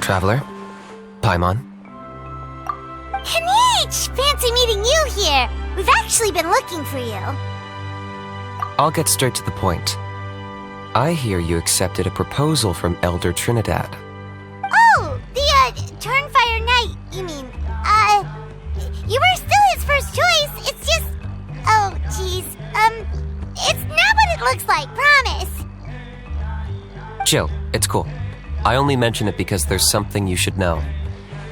Traveler? Paimon? Kinich! Fancy meeting you here. We've actually been looking for you. I'll get straight to the point. I hear you accepted a proposal from Elder Trinidad. Oh, the, Turnfire Knight, you mean. You were still his first choice. It's just... Oh, jeez. It's not what it looks like, promise. Chill, it's cool. I only mention it because there's something you should know.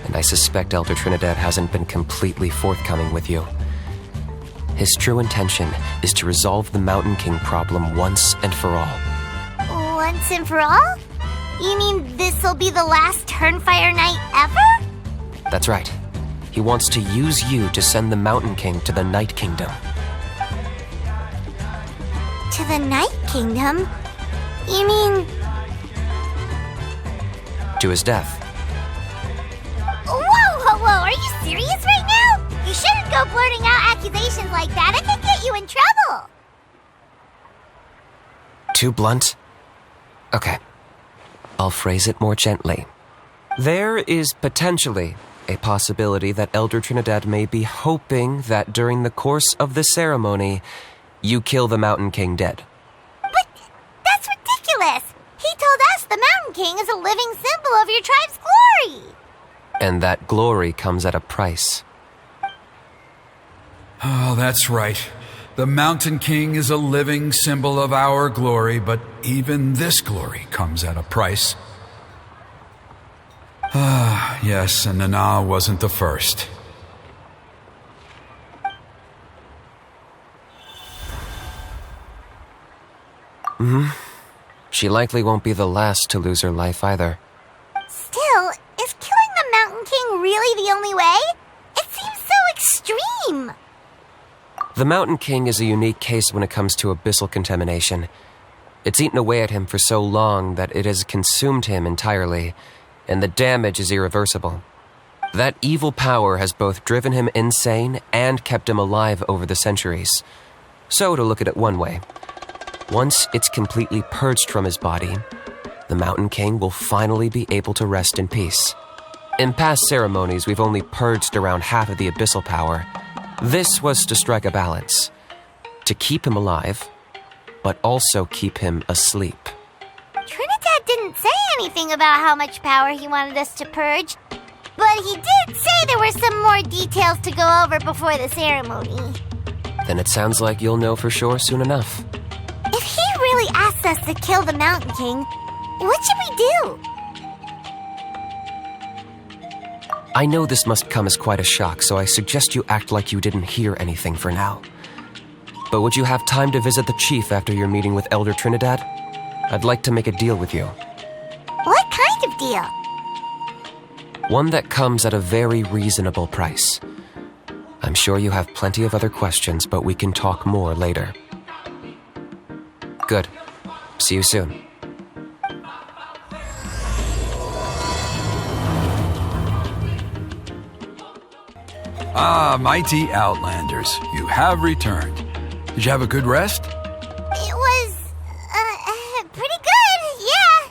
And I suspect Elder Trinidad hasn't been completely forthcoming with you. His true intention is to resolve the Mountain King problem once and for all. Once and for all? You mean this'll be the last Turnfire Knight ever? That's right. He wants to use you to send the Mountain King to the Night Kingdom. To the Night Kingdom? You mean... To his death. Whoa! Are you serious right now? You shouldn't go blurting out accusations like that. It could get you in trouble. Too blunt? Okay. I'll phrase it more gently. There is potentially a possibility that Elder Trinidad may be hoping that during the course of the ceremony, you kill the Mountain King dead. But that's ridiculous! He told us the Mountain King is a living symbol of your tribe's glory! And that glory comes at a price. Oh, that's right. The Mountain King is a living symbol of our glory, but even this glory comes at a price. Ah, yes, and Nana wasn't the first. She likely won't be the last to lose her life either. Still, is killing the Mountain King really the only way? It seems so extreme! The Mountain King is a unique case when it comes to abyssal contamination. It's eaten away at him for so long that it has consumed him entirely, and the damage is irreversible. That evil power has both driven him insane and kept him alive over the centuries. So, to look at it one way, once it's completely purged from his body, the Mountain King will finally be able to rest in peace. In past ceremonies, we've only purged around half of the abyssal power. This was to strike a balance, to keep him alive, but also keep him asleep. Trinidad didn't say anything about how much power he wanted us to purge, but he did say there were some more details to go over before the ceremony. Then it sounds like you'll know for sure soon enough. If he really asked us to kill the Mountain King, what should we do? I know this must come as quite a shock, so I suggest you act like you didn't hear anything for now. But would you have time to visit the chief after your meeting with Elder Trinidad? I'd like to make a deal with you. What kind of deal? One that comes at a very reasonable price. I'm sure you have plenty of other questions, but we can talk more later. Good. See you soon. Ah, mighty Outlanders, you have returned. Did you have a good rest? It was, pretty good, yeah.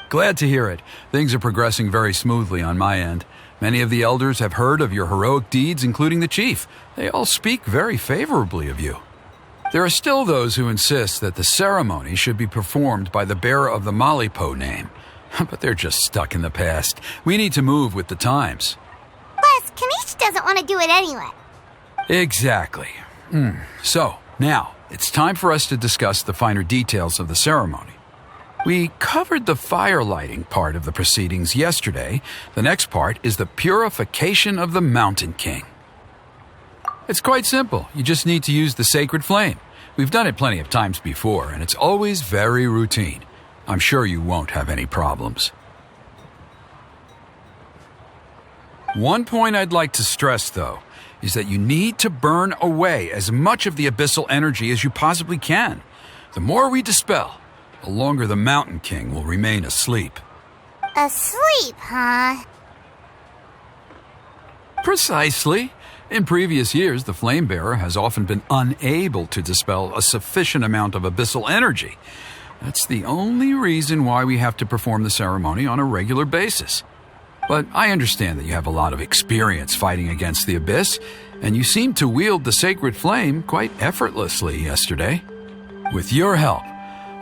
Glad to hear it. Things are progressing very smoothly on my end. Many of the elders have heard of your heroic deeds, including the chief. They all speak very favorably of you. There are still those who insist that the ceremony should be performed by the bearer of the Malipo name. But they're just stuck in the past. We need to move with the times. Plus, Kinich doesn't want to do it anyway. Exactly. So, now, it's time for us to discuss the finer details of the ceremony. We covered the fire lighting part of the proceedings yesterday. The next part is the purification of the Mountain King. It's quite simple. You just need to use the sacred flame. We've done it plenty of times before, and it's always very routine. I'm sure you won't have any problems. One point I'd like to stress, though, is that you need to burn away as much of the abyssal energy as you possibly can. The more we dispel, the longer the Mountain King will remain asleep. Asleep, huh? Precisely. In previous years, the Flame Bearer has often been unable to dispel a sufficient amount of abyssal energy. That's the only reason why we have to perform the ceremony on a regular basis. But I understand that you have a lot of experience fighting against the abyss, and you seemed to wield the sacred flame quite effortlessly yesterday. With your help,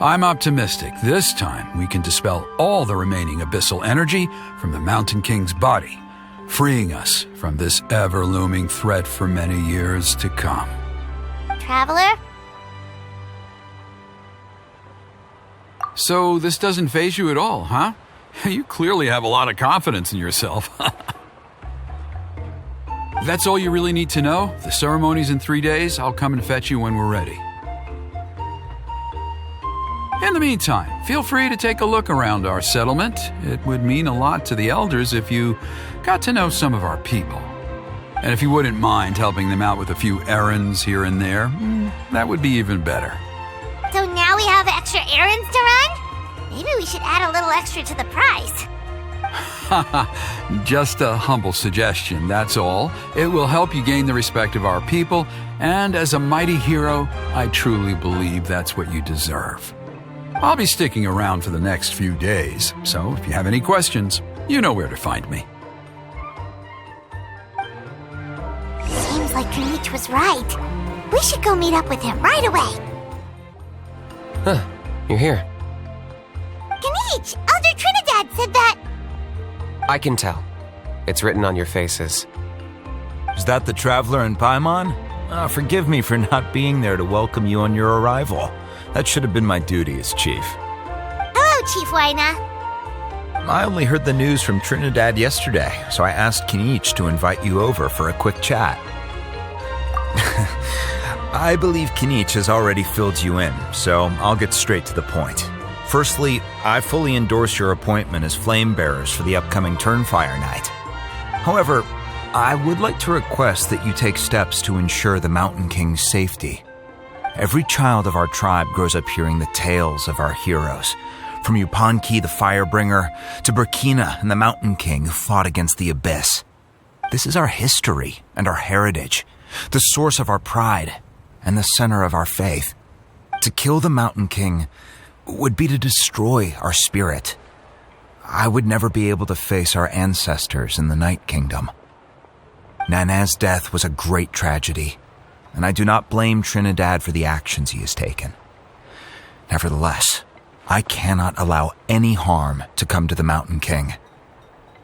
I'm optimistic this time we can dispel all the remaining abyssal energy from the Mountain King's body, freeing us from this ever-looming threat for many years to come. Traveler? So this doesn't faze you at all, huh? You clearly have a lot of confidence in yourself. That's all you really need to know. The ceremony's in 3 days. I'll come and fetch you when we're ready. In the meantime, feel free to take a look around our settlement. It would mean a lot to the elders if you got to know some of our people. And if you wouldn't mind helping them out with a few errands here and there, that would be even better. So now we have extra errands to run? Maybe we should add a little extra to the price. Just a humble suggestion, that's all. It will help you gain the respect of our people, and as a mighty hero, I truly believe that's what you deserve. I'll be sticking around for the next few days, so if you have any questions, you know where to find me. Seems like Kinich was right. We should go meet up with him right away. Huh, you're here. Kinich, Elder Trinidad said that... I can tell. It's written on your faces. Is that the Traveler and Paimon? Forgive me for not being there to welcome you on your arrival. That should have been my duty as chief. Hello, Chief Waina. I only heard the news from Trinidad yesterday, so I asked Kinich to invite you over for a quick chat. I believe Kinich has already filled you in, so I'll get straight to the point. Firstly, I fully endorse your appointment as flame bearers for the upcoming Turnfire Night. However, I would like to request that you take steps to ensure the Mountain King's safety. Every child of our tribe grows up hearing the tales of our heroes, from Yupanqui the Firebringer to Burkina and the Mountain King who fought against the Abyss. This is our history and our heritage, the source of our pride and the center of our faith. To kill the Mountain King would be to destroy our spirit. I would never be able to face our ancestors in the Night Kingdom. Nana's death was a great tragedy, and I do not blame Trinidad for the actions he has taken. Nevertheless, I cannot allow any harm to come to the Mountain King.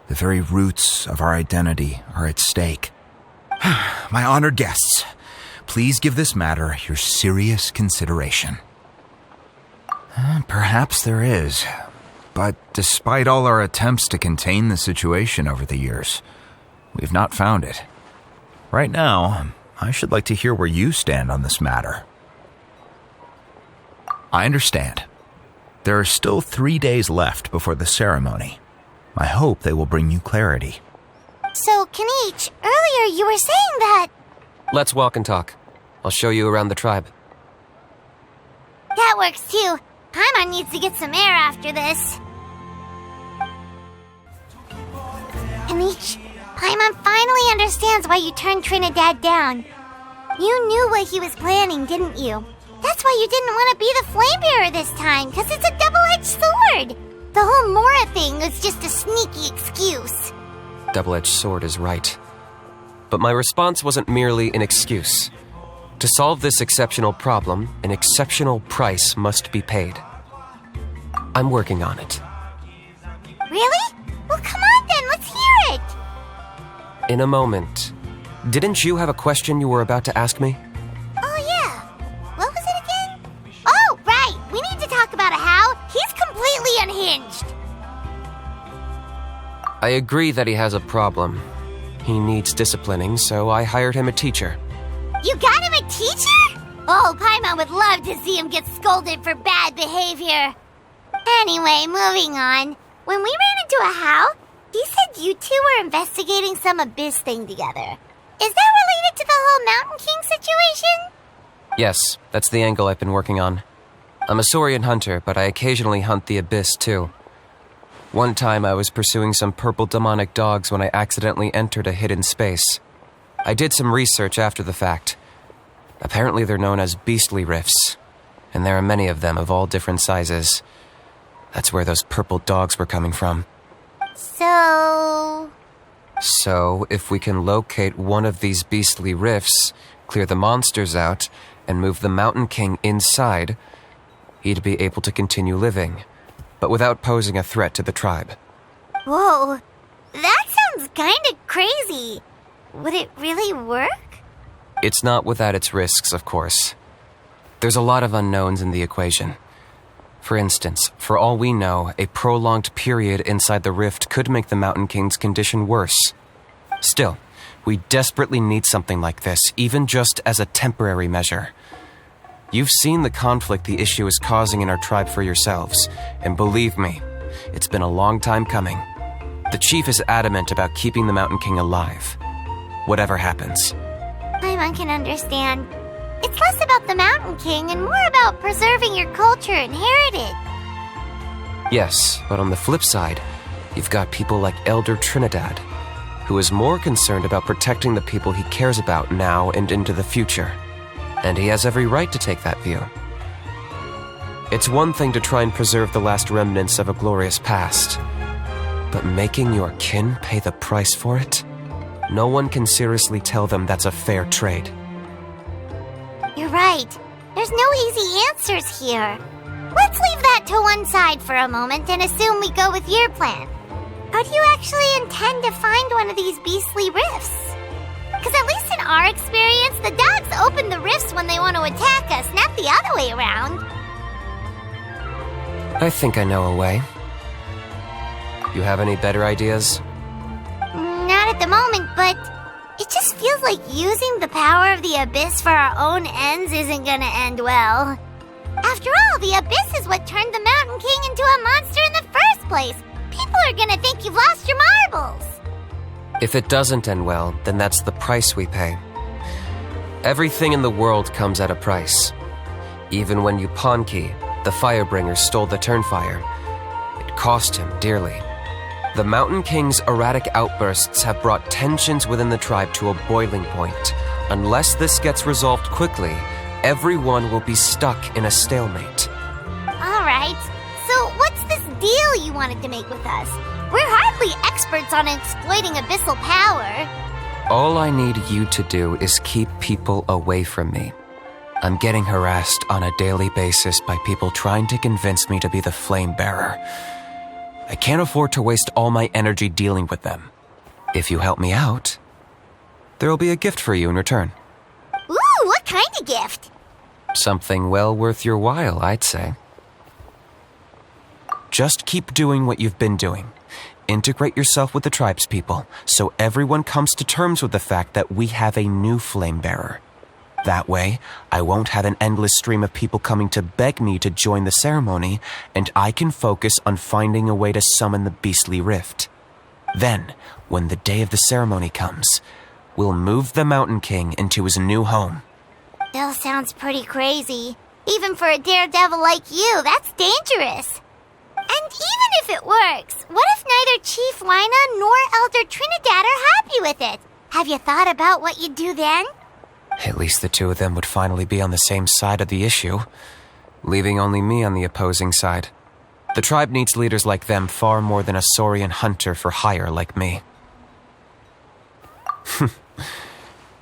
The very roots of our identity are at stake. My honored guests, please give this matter your serious consideration. Perhaps there is, but despite all our attempts to contain the situation over the years, we've not found it. Right now, I should like to hear where you stand on this matter. I understand. There are still 3 days left before the ceremony. I hope they will bring you clarity. So, Kinich, earlier you were saying that... Let's walk and talk. I'll show you around the tribe. That works too. Paimon needs to get some air after this. Kinich, Paimon finally understands why you turned Trinidad down. You knew what he was planning, didn't you? That's why you didn't want to be the flame bearer this time, because it's a double-edged sword. The whole Mora thing was just a sneaky excuse. Double-edged sword is right. But my response wasn't merely an excuse. To solve this exceptional problem, an exceptional price must be paid. I'm working on it. Really? Well, come on then, let's hear it. In a moment. Didn't you have a question you were about to ask me? Oh, yeah. What was it again? Oh, right. We need to talk about how he's completely unhinged. I agree that he has a problem. He needs disciplining, so I hired him a teacher. You got him a teacher? Oh, Paimon would love to see him get scolded for bad behavior. Anyway, moving on. When we ran into a how, he said you two were investigating some abyss thing together. Is that related to the whole Mountain King situation? Yes, that's the angle I've been working on. I'm a Saurian hunter, but I occasionally hunt the abyss too. One time I was pursuing some purple demonic dogs when I accidentally entered a hidden space. I did some research after the fact. Apparently they're known as beastly rifts, and there are many of them of all different sizes. That's where those purple dogs were coming from. So, So, if we can locate one of these beastly rifts, clear the monsters out, and move the Mountain King inside, he'd be able to continue living, but without posing a threat to the tribe. Whoa, that sounds kinda crazy. Would it really work? It's not without its risks, of course. There's a lot of unknowns in the equation. For instance, for all we know, a prolonged period inside the rift could make the Mountain King's condition worse. Still, we desperately need something like this, even just as a temporary measure. You've seen the conflict the issue is causing in our tribe for yourselves, and believe me, it's been a long time coming. The chief is adamant about keeping the Mountain King alive, whatever happens. Paimon can understand. It's less about the Mountain King and more about preserving your culture and heritage. Yes, but on the flip side, you've got people like Elder Trinidad, who is more concerned about protecting the people he cares about now and into the future. And he has every right to take that view. It's one thing to try and preserve the last remnants of a glorious past, but making your kin pay the price for it? No one can seriously tell them that's a fair trade. You're right. There's no easy answers here. Let's leave that to one side for a moment and assume we go with your plan. How do you actually intend to find one of these beastly rifts? Because at least in our experience, the dogs open the rifts when they want to attack us, not the other way around. I think I know a way. You have any better ideas? Not at the moment, but it just feels like using the power of the Abyss for our own ends isn't gonna end well. After all, the Abyss is what turned the Mountain King into a monster in the first place. People are gonna think you've lost your marbles. If it doesn't end well, then that's the price we pay. Everything in the world comes at a price. Even when Yupanqui, the Firebringer, stole the Turnfire, it cost him dearly. The Mountain King's erratic outbursts have brought tensions within the tribe to a boiling point. Unless this gets resolved quickly, everyone will be stuck in a stalemate. Alright, so what's this deal you wanted to make with us? We're hardly experts on exploiting abyssal power. All I need you to do is keep people away from me. I'm getting harassed on a daily basis by people trying to convince me to be the flame bearer. I can't afford to waste all my energy dealing with them. If you help me out, there'll be a gift for you in return. Ooh, what kind of gift? Something well worth your while, I'd say. Just keep doing what you've been doing. Integrate yourself with the tribespeople, so everyone comes to terms with the fact that we have a new flame bearer. That way, I won't have an endless stream of people coming to beg me to join the ceremony, and I can focus on finding a way to summon the beastly rift. Then, when the day of the ceremony comes, we'll move the Mountain King into his new home. Still sounds pretty crazy. Even for a daredevil like you, that's dangerous. And even if it works, what if neither Chief Lina nor Elder Trinidad are happy with it? Have you thought about what you'd do then? At least the two of them would finally be on the same side of the issue, leaving only me on the opposing side. The tribe needs leaders like them far more than a Saurian hunter for hire like me.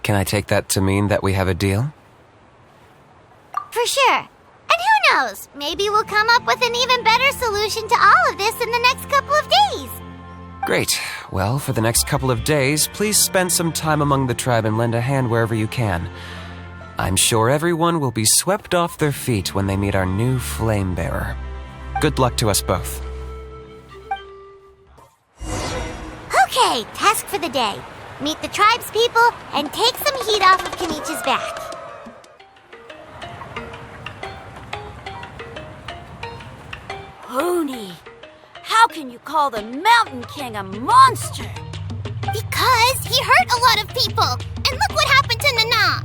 Can I take that to mean that we have a deal? For sure. And who knows, maybe we'll come up with an even better solution to all of this in the next couple of days. Great. Well, for the next couple of days, please spend some time among the tribe and lend a hand wherever you can. I'm sure everyone will be swept off their feet when they meet our new flame bearer. Good luck to us both. Okay, task for the day. Meet the tribespeople and take some heat off of Kinich's back. Hoonie, how can you call the Mountain King a monster? Because he hurt a lot of people, and look what happened to Nana.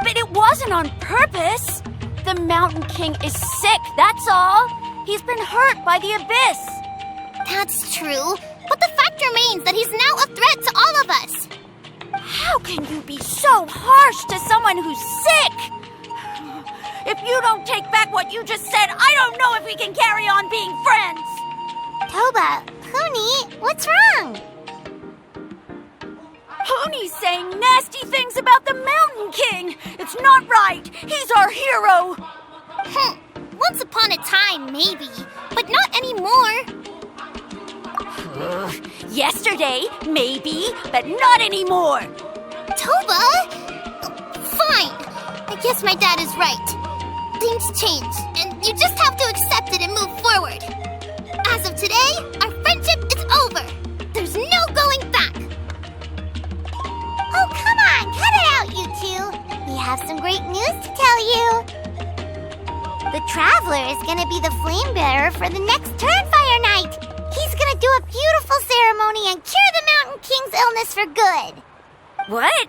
But it wasn't on purpose. The Mountain King is sick, that's all. He's been hurt by the Abyss. That's true, but the fact remains that he's now a threat to all of us. How can you be so harsh to someone who's sick? If you don't take back what you just said, I don't know if we can carry on being friends. Toba, Huni, what's wrong? Pony's saying nasty things about the Mountain King. It's not right. He's our hero. Once upon a time, maybe, but not anymore. Yesterday, maybe, but not anymore. Toba? Fine. I guess my dad is right. Things change, and you just have to accept it and move forward. As of today, our friendship is over. There's no going back. Oh, come on, cut it out, you two. We have some great news to tell you. The Traveler is gonna be the flame bearer for the next Turnfire night. He's gonna do a beautiful ceremony and cure the Mountain King's illness for good. What?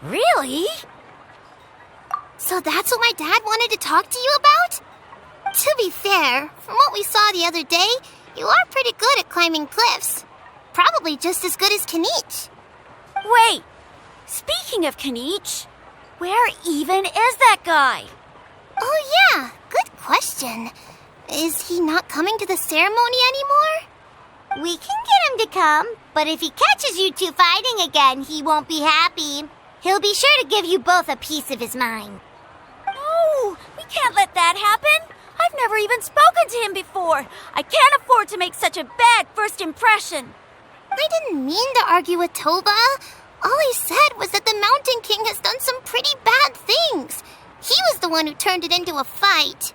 Really? So that's what my dad wanted to talk to you about? To be fair, from what we saw the other day, you are pretty good at climbing cliffs. Probably just as good as Kinich. Wait, speaking of Kinich, where even is that guy? Oh yeah, good question. Is he not coming to the ceremony anymore? We can get him to come, but if he catches you two fighting again, he won't be happy. He'll be sure to give you both a piece of his mind. No, we can't let that happen. I've never even spoken to him before. I can't afford to make such a bad first impression. I didn't mean to argue with Toba. All I said was that the Mountain King has done some pretty bad things. He was the one who turned it into a fight.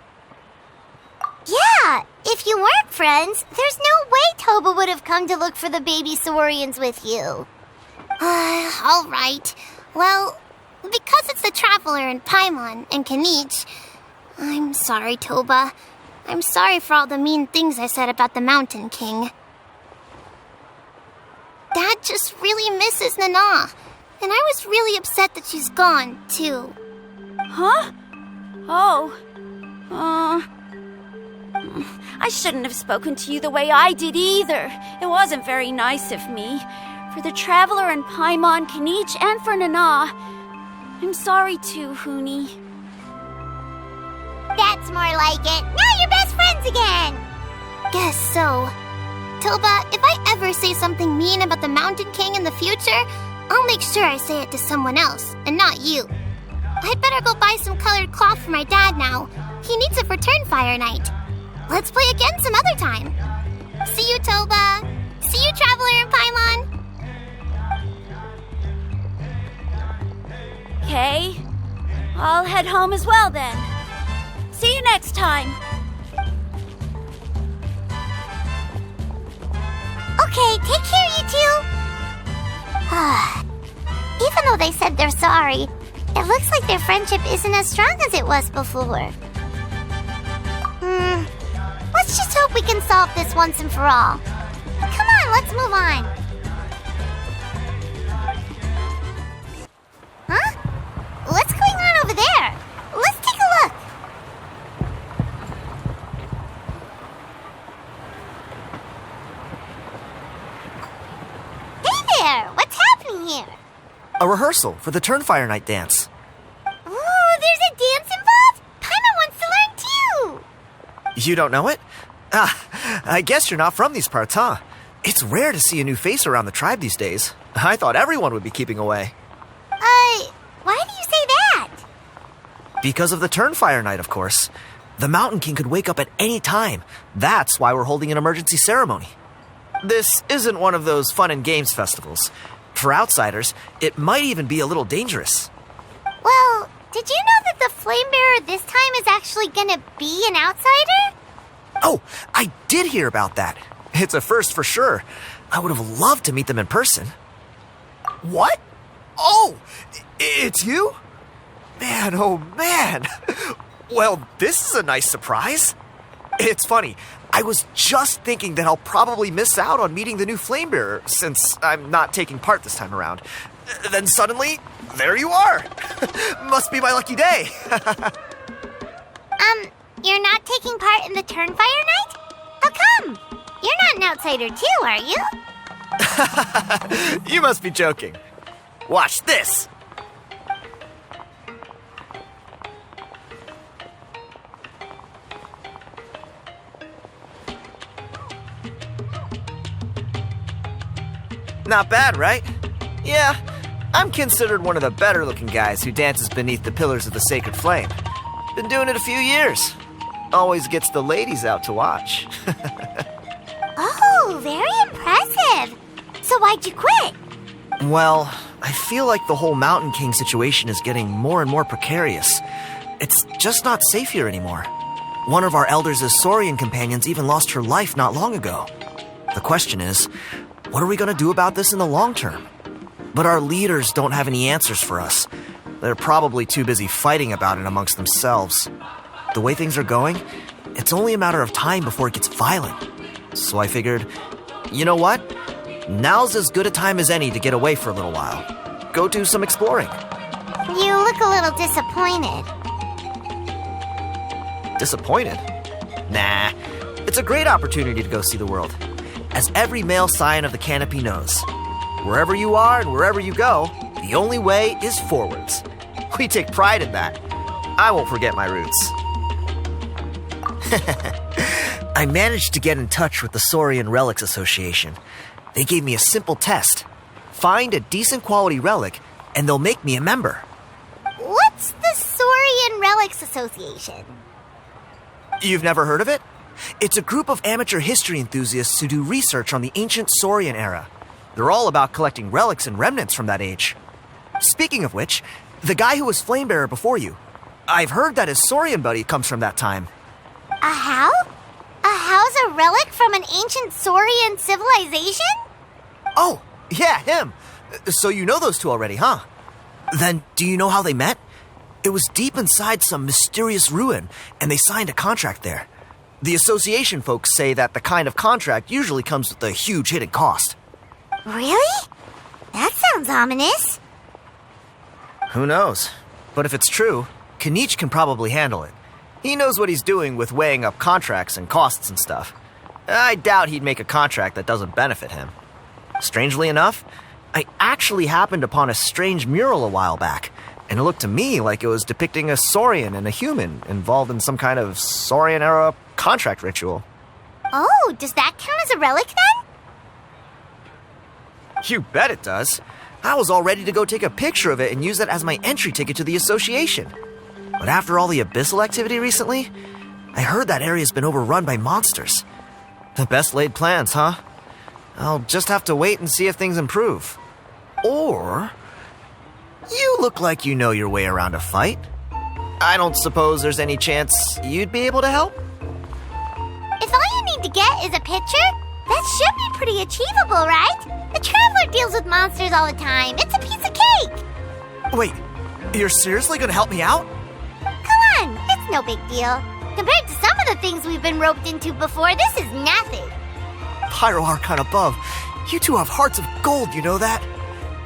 Yeah, if you weren't friends, there's no way Toba would have come to look for the baby Saurians with you. All right. Well, because it's the Traveler and Paimon and Kinich, I'm sorry, Toba. I'm sorry for all the mean things I said about the Mountain King. Dad just really misses Nana, and I was really upset that she's gone, too. Huh? Oh. I shouldn't have spoken to you the way I did either. It wasn't very nice of me. For the Traveler and Paimon, Kinich, and for Nana. I'm sorry too, Huni. That's more like it. Now you're best friends again. Guess so. Toba, if I ever say something mean about the Mountain King in the future, I'll make sure I say it to someone else, and not you. I'd better go buy some colored cloth for my dad now. He needs it for Turnfire night. Let's play again some other time. See you, Toba. See you, Traveler and Paimon. Okay. I'll head home as well then. See you next time. Okay, take care, you two. Even though they said they're sorry, it looks like their friendship isn't as strong as it was before. Let's just hope we can solve this once and for all. Come on, let's move on. Huh? What's going on over there? Let's take a look. Hey there! What's happening here? A rehearsal for the Turnfire Night dance. Ooh, there's a dance involved? Paimon wants to learn too. You don't know it? I guess you're not from these parts, huh? It's rare to see a new face around the tribe these days. I thought everyone would be keeping away. Why do you say that? Because of the Turnfire Night, of course. The Mountain King could wake up at any time. That's why we're holding an emergency ceremony. This isn't one of those fun and games festivals. For outsiders, it might even be a little dangerous. Well, did you know that the Flame Bearer this time is actually gonna be an outsider? Oh, I did hear about that. It's a first for sure. I would have loved to meet them in person. What? Oh, it's you? Man, oh man. Well, this is a nice surprise. It's funny. I was just thinking that I'll probably miss out on meeting the new Flame Bearer since I'm not taking part this time around. Then suddenly, there you are. Must be my lucky day. You're not taking part in the Turnfire night? How come? You're not an outsider too, are you? You must be joking. Watch this. Not bad, right? Yeah, I'm considered one of the better-looking guys who dances beneath the pillars of the sacred flame. Been doing it a few years. Always gets the ladies out to watch. Oh, very impressive. So why'd you quit? Well, I feel like the whole Mountain King situation is getting more and more precarious. It's just not safe here anymore. One of our elders' Saurian companions even lost her life not long ago. The question is, what are we going to do about this in the long term? But our leaders don't have any answers for us. They're probably too busy fighting about it amongst themselves. The way things are going, it's only a matter of time before it gets violent. So I figured, you know what? Now's as good a time as any to get away for a little while. Go do some exploring. You look a little disappointed. Disappointed? Nah, it's a great opportunity to go see the world. As every male scion of the canopy knows, wherever you are and wherever you go, the only way is forwards. We take pride in that. I won't forget my roots. I managed to get in touch with the Saurian Relics Association. They gave me a simple test. Find a decent quality relic, and they'll make me a member. What's the Saurian Relics Association? You've never heard of it? It's a group of amateur history enthusiasts who do research on the ancient Saurian era. They're all about collecting relics and remnants from that age. Speaking of which, the guy who was Flamebearer before you, I've heard that his Saurian buddy comes from that time. A how? A how's a relic from an ancient Saurian civilization? Oh, yeah, him. So you know those two already, huh? Then, do you know how they met? It was deep inside some mysterious ruin, and they signed a contract there. The association folks say that the kind of contract usually comes with a huge hidden cost. Really? That sounds ominous. Who knows? But if it's true, Kinich can probably handle it. He knows what he's doing with weighing up contracts and costs and stuff. I doubt he'd make a contract that doesn't benefit him. Strangely enough, I actually happened upon a strange mural a while back, and it looked to me like it was depicting a Saurian and a human involved in some kind of Saurian-era contract ritual. Oh, does that count as a relic then? You bet it does. I was all ready to go take a picture of it and use it as my entry ticket to the association. But after all the abyssal activity recently, I heard that area's been overrun by monsters. The best laid plans, huh? I'll just have to wait and see if things improve. Or, you look like you know your way around a fight. I don't suppose there's any chance you'd be able to help? If all you need to get is a picture, that should be pretty achievable, right? The Traveler deals with monsters all the time. It's a piece of cake. Wait, you're seriously gonna help me out? Come on, it's no big deal. Compared to some of the things we've been roped into before, this is nothing. Pyro Archon above, you two have hearts of gold, you know that?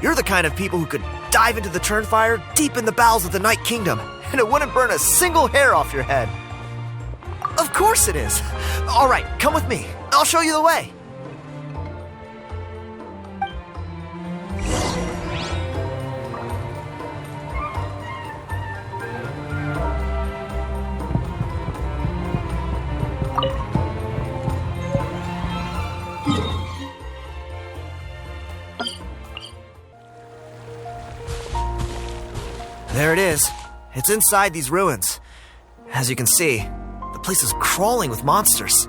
You're the kind of people who could dive into the Turnfire deep in the bowels of the Night Kingdom, and it wouldn't burn a single hair off your head. Of course it is. All right, come with me. I'll show you the way. There it is. It's inside these ruins. As you can see, the place is crawling with monsters.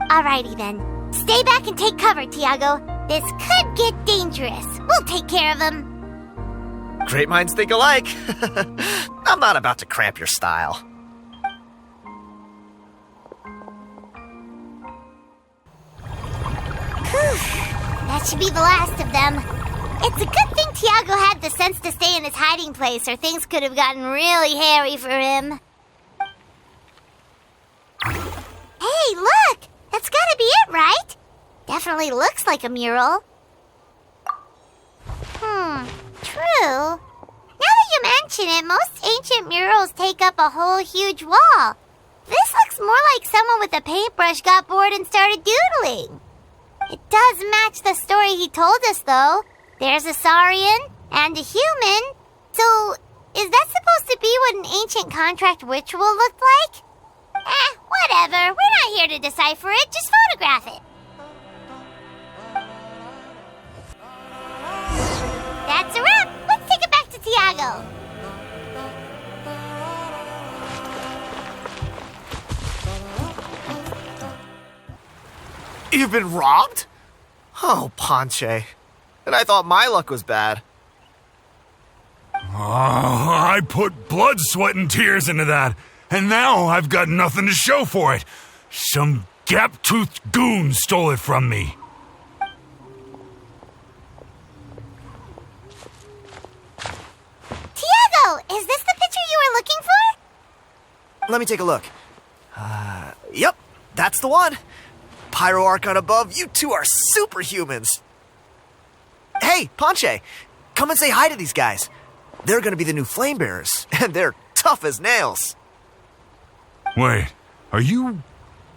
Alrighty then. Stay back and take cover, Tiago. This could get dangerous. We'll take care of them. Great minds think alike. I'm not about to cramp your style. Whew. That should be the last of them. It's a good thing Tiago had the sense to stay in his hiding place, or things could have gotten really hairy for him. Hey, look! That's gotta be it, right? Definitely looks like a mural. True. Now that you mention it, most ancient murals take up a whole huge wall. This looks more like someone with a paintbrush got bored and started doodling. It does match the story he told us, though. There's a Saurian and a human. So, is that supposed to be what an ancient contract ritual looked like? Whatever. We're not here to decipher it. Just photograph it. That's a wrap. Let's take it back to Tiago. You've been robbed? Oh, Ponche. And I thought my luck was bad. I put blood, sweat, and tears into that, and now I've got nothing to show for it. Some gap-toothed goon stole it from me. Tiago, is this the picture you were looking for? Let me take a look. Yep, that's the one. Pyro Archon above, you two are superhumans. Hey, Ponche, come and say hi to these guys. They're gonna be the new flame bearers, and they're tough as nails. Wait, are you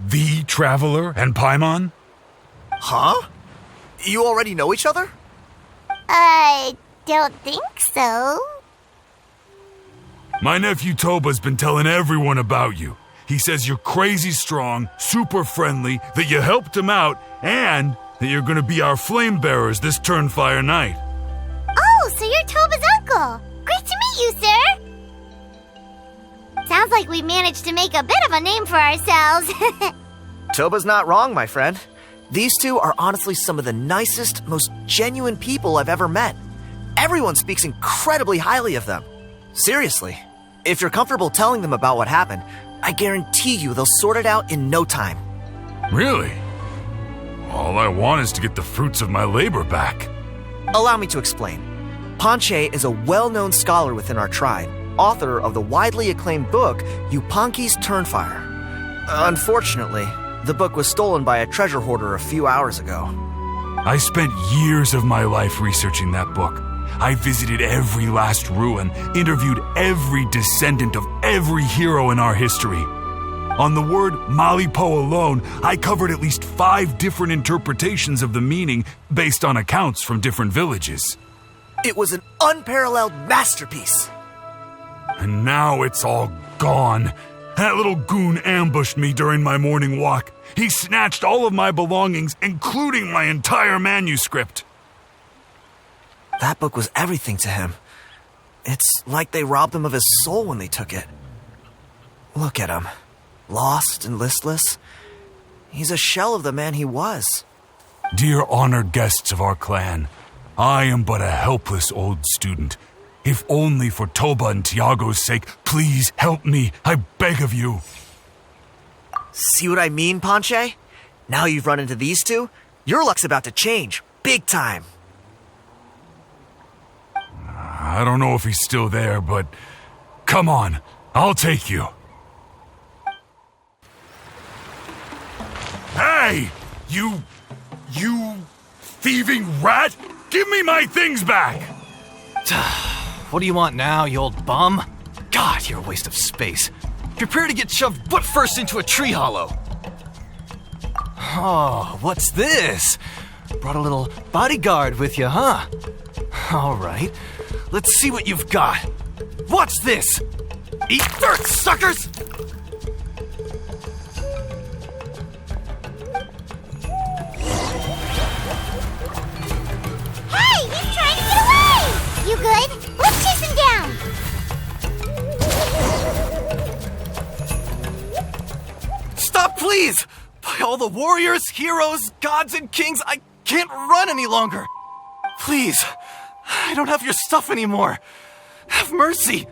the Traveler and Paimon? Huh? You already know each other? I don't think so. My nephew Toba's been telling everyone about you. He says you're crazy strong, super friendly, that you helped him out, and that you're gonna be our flame bearers this Turnfire night. Oh, so you're Toba's uncle. Great to meet you, sir. Sounds like we managed to make a bit of a name for ourselves. Toba's not wrong, my friend. These two are honestly some of the nicest, most genuine people I've ever met. Everyone speaks incredibly highly of them. Seriously, if you're comfortable telling them about what happened, I guarantee you they'll sort it out in no time. Really? All I want is to get the fruits of my labor back. Allow me to explain. Ponche is a well-known scholar within our tribe, author of the widely acclaimed book, Yupanqui's Turnfire. Unfortunately, the book was stolen by a treasure hoarder a few hours ago. I spent years of my life researching that book. I visited every last ruin, interviewed every descendant of every hero in our history. On the word Malipo alone, I covered at least 5 different interpretations of the meaning based on accounts from different villages. It was an unparalleled masterpiece. And now it's all gone. That little goon ambushed me during my morning walk. He snatched all of my belongings, including my entire manuscript. That book was everything to him. It's like they robbed him of his soul when they took it. Look at him. Lost and listless. He's a shell of the man he was. Dear honored guests of our clan, I am but a helpless old student. If only for Toba and Tiago's sake, please help me, I beg of you. See what I mean, Ponche? Now you've run into these two, your luck's about to change, big time. I don't know if he's still there, but come on, I'll take you. Hey! You thieving rat! Give me my things back! What do you want now, you old bum? God, you're a waste of space. Prepare to get shoved butt first into a tree hollow. Oh, what's this? Brought a little bodyguard with you, huh? All right, let's see what you've got. What's this? Eat dirt, suckers! Hey, he's trying to get away! You good? Let's chase him down! Stop, please! By all the warriors, heroes, gods, and kings, I can't run any longer. Please, I don't have your stuff anymore. Have mercy.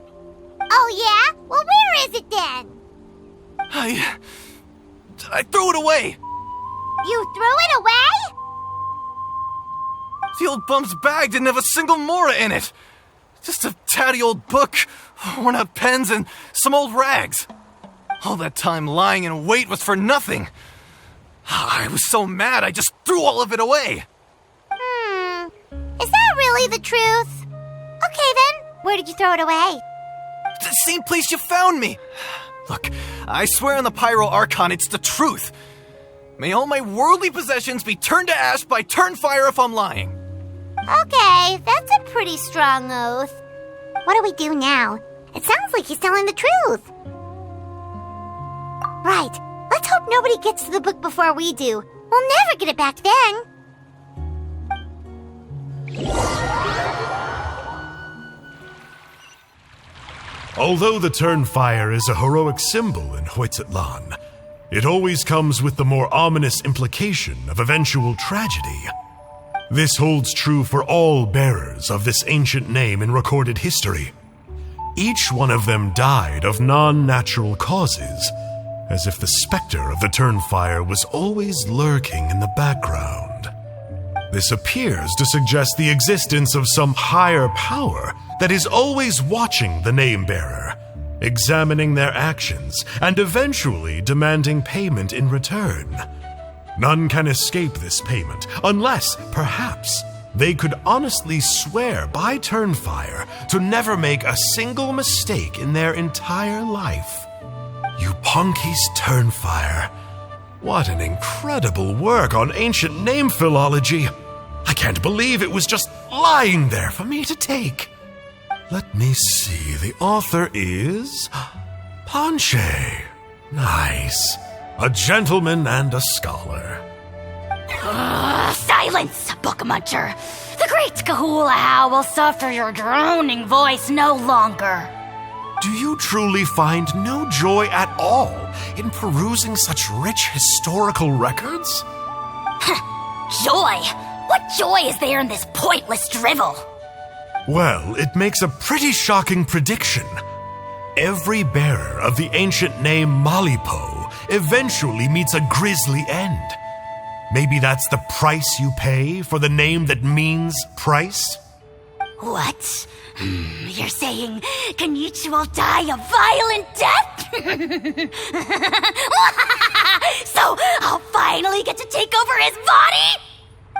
Oh, yeah? Well, where is it then? I threw it away. You threw it away? The old bum's bag didn't have a single mora in it. Just a tatty old book, worn out pens, and some old rags. All that time lying in wait was for nothing. I was so mad I just threw all of it away. Is that really the truth? Okay then, where did you throw it away? The same place you found me. Look, I swear on the Pyro Archon it's the truth. May all my worldly possessions be turned to ash by Turnfire if I'm lying. Okay, that's a pretty strong oath. What do we do now? It sounds like he's telling the truth. Right, let's hope nobody gets to the book before we do. We'll never get it back then. Although the turnfire is a heroic symbol in Huitzatlan, it always comes with the more ominous implication of eventual tragedy. This holds true for all bearers of this ancient name in recorded history. Each one of them died of non-natural causes, as if the specter of the turnfire was always lurking in the background. This appears to suggest the existence of some higher power that is always watching the name-bearer, examining their actions, and eventually demanding payment in return. None can escape this payment, unless, perhaps, they could honestly swear by turnfire to never make a single mistake in their entire life. Yupanqi's turnfire. What an incredible work on ancient name philology. I can't believe it was just lying there for me to take. Let me see, the author is Panche. Nice. A gentleman and a scholar. Silence, book muncher. The great Kahula will suffer your droning voice no longer. Do you truly find no joy at all in perusing such rich historical records? Joy? What joy is there in this pointless drivel? Well, it makes a pretty shocking prediction. Every bearer of the ancient name Malipo eventually meets a grisly end. Maybe that's the price you pay for the name that means price? What? You're saying Kinich will die a violent death? So I'll finally get to take over his body?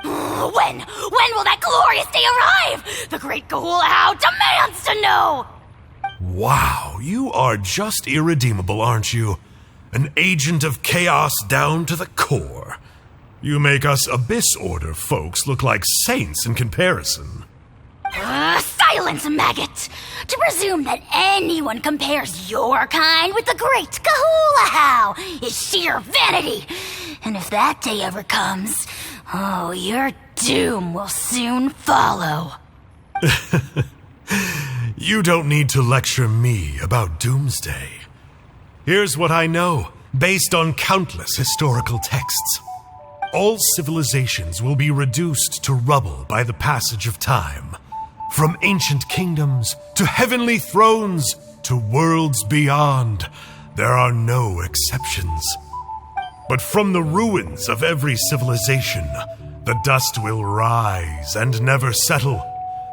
When will that glorious day arrive? The great Kahula demands to know! Wow, you are just irredeemable, aren't you? An agent of chaos down to the core. You make us Abyss Order folks look like saints in comparison. Silence, maggot! To presume that anyone compares your kind with the great Kahula is sheer vanity. And if that day ever comes, oh, your doom will soon follow. You don't need to lecture me about doomsday. Here's what I know, based on countless historical texts. All civilizations will be reduced to rubble by the passage of time. From ancient kingdoms to heavenly thrones to worlds beyond, there are no exceptions. But from the ruins of every civilization, the dust will rise and never settle,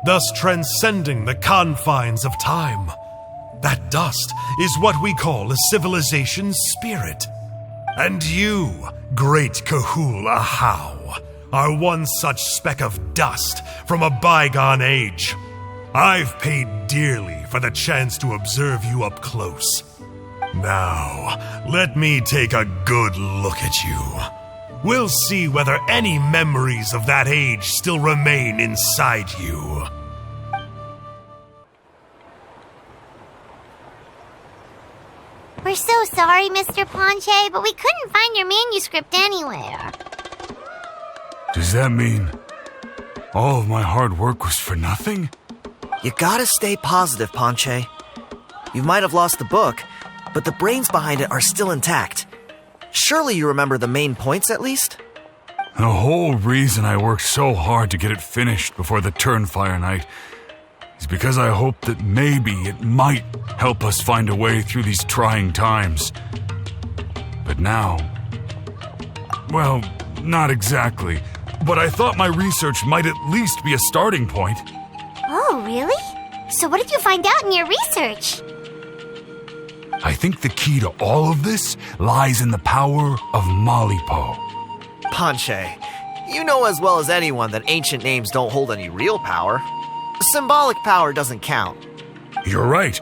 thus transcending the confines of time. That dust is what we call a civilization's spirit. And you, great Kahula How, are one such speck of dust from a bygone age. I've paid dearly for the chance to observe you up close. Now, let me take a good look at you. We'll see whether any memories of that age still remain inside you. We're so sorry, Mr. Panche, but we couldn't find your manuscript anywhere. Does that mean all of my hard work was for nothing? You gotta stay positive, Panche. You might have lost the book, but the brains behind it are still intact. Surely you remember the main points at least? The whole reason I worked so hard to get it finished before the Turnfire night is because I hoped that maybe it might help us find a way through these trying times. But now, well, not exactly. But I thought my research might at least be a starting point. Oh, really? So what did you find out in your research? I think the key to all of this lies in the power of Malipo. Panche, you know as well as anyone that ancient names don't hold any real power. Symbolic power doesn't count. You're right,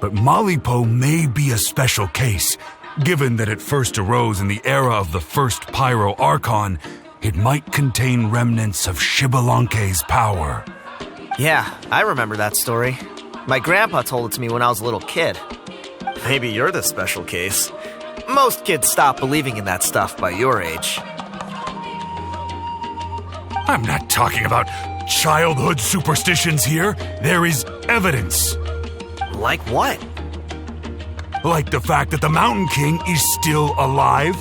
but Malipo may be a special case. Given that it first arose in the era of the first Pyro Archon, it might contain remnants of Xbalanque's power. Yeah, I remember that story. My grandpa told it to me when I was a little kid. Maybe you're the special case. Most kids stop believing in that stuff by your age. I'm not talking about childhood superstitions here. There is evidence. Like what? Like the fact that the Mountain King is still alive?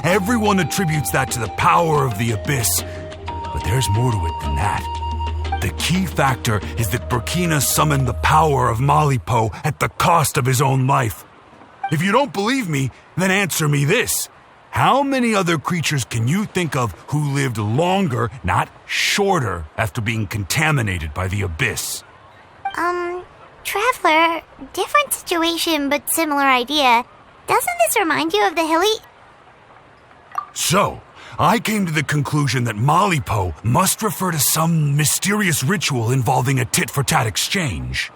Everyone attributes that to the power of the abyss. But there's more to it than that. The key factor is that Burkina summoned the power of Malipo at the cost of his own life. If you don't believe me, then answer me this. How many other creatures can you think of who lived longer, not shorter, after being contaminated by the abyss? Traveler, different situation but similar idea. Doesn't this remind you of the hilly... So, I came to the conclusion that Malipo must refer to some mysterious ritual involving a tit-for-tat exchange.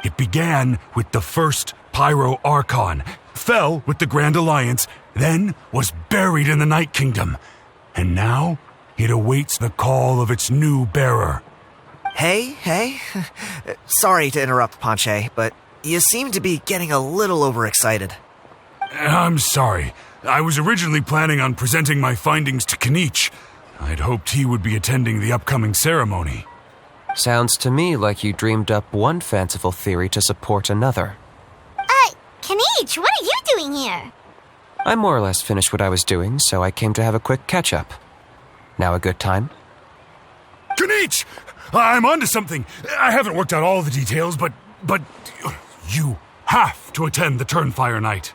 It began with the first Pyro Archon, fell with the Grand Alliance, then was buried in the Night Kingdom, and now it awaits the call of its new bearer. Hey. Sorry to interrupt, Panche, but you seem to be getting a little overexcited. I'm sorry. I was originally planning on presenting my findings to Kinich. I'd hoped he would be attending the upcoming ceremony. Sounds to me like you dreamed up one fanciful theory to support another. Kinich, what are you doing here? I more or less finished what I was doing, so I came to have a quick catch-up. Now a good time? Kinich! I'm onto something. I haven't worked out all the details, but you have to attend the Turnfire Night.